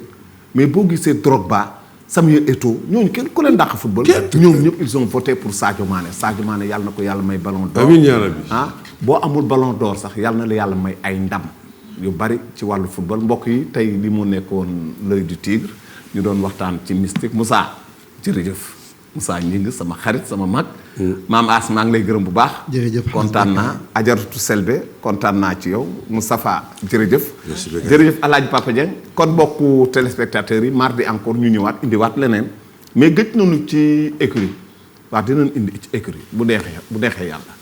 mais boo gisee Drogba Samuel Eto'o ñooñu kenn ku leen dàq football. ñoom ñëpp ils ont voté pour Sadio Mané yàlla na ko yàlla may ballon d'or. amiin yaa rabbi. boo amul ballon d'or sax yàlla na la yàlla may ay ndam yu bari ci wàllu football mbokk yi tey li mu nekkoon l'œil du tigre ñu doon waxtaan ci mystique Moussa jërëjëf Moussa Gningue sama xarit sama mag. Maam As maa ngi lay gërëm bu baax. jërëjëf kontaan naa Ajaratu Selbe kontaan naa ci yow Moustapha jërëjëf. jërëjëf El Hadj Papa Dieng kon mbokku téléspectateurs yi mardi encore ñu ñëwaat indiwaat leneen mais gëj nañu ci écurie waaw dinañ indi ci écurie bu neexee yàlla.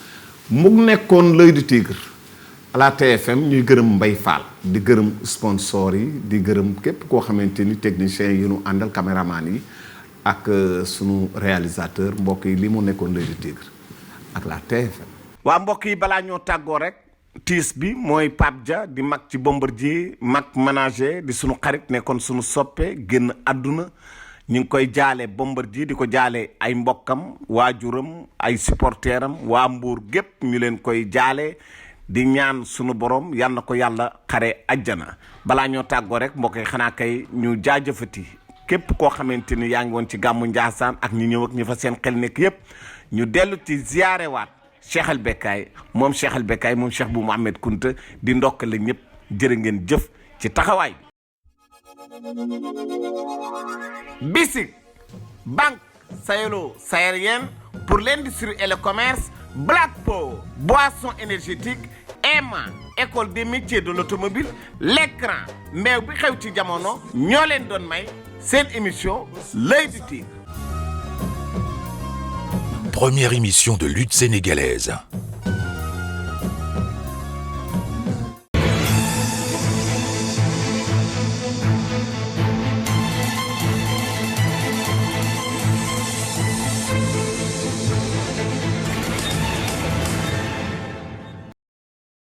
mu nekkoon l'œil du tigre à la TFM ñuy gërëm Mbaye Fall di gërëm sponsor yi di gërëm képp koo xamante ni technicien yi ñu àndal caméraman yi. ak sunu réalisateur mbokk yi li mu nekkoon l'œil du tigre ak la TFM. waa mbokk yi balaa ñoo tàggoo rek tiis bi mooy Pape Dia di mag ci Bombardier mag manager di sunu xarit nekkoon sunu soppe génn àdduna ñu ngi koy jaale Bombardier di ko jaale ay mbokkam waajuram ay supporteram waa Mbuur gépp ñu leen koy jaale di ñaan sunu borom yal na ko yàlla xare ajjana balaa ñoo tàggoo rek mbokk yi xanaa kay ñu jaajëfati képp koo xamante ni yaa ngi woon ci gàmmu Njaasaan ak ñu ñëw ak ñu fa seen xel nekk yépp ñu dellu ci ziyaare waat Cheikh El Becaye moom Cheikh El Becaye moom Cheikh bu Mouhamed Kounta di ndokkale ñëpp jërë ngeen jëf ci taxawaay bi. BICIC banque sahélo-saharienne pour l'industrie et le commerce, Blackpo boisson énergétique, EMA école des métiers de l'automobile, l'écran meew bi xew ci jamono ñoo leen doon may seen émission l'œil du tigre. Première émission de lutte sénégalaise.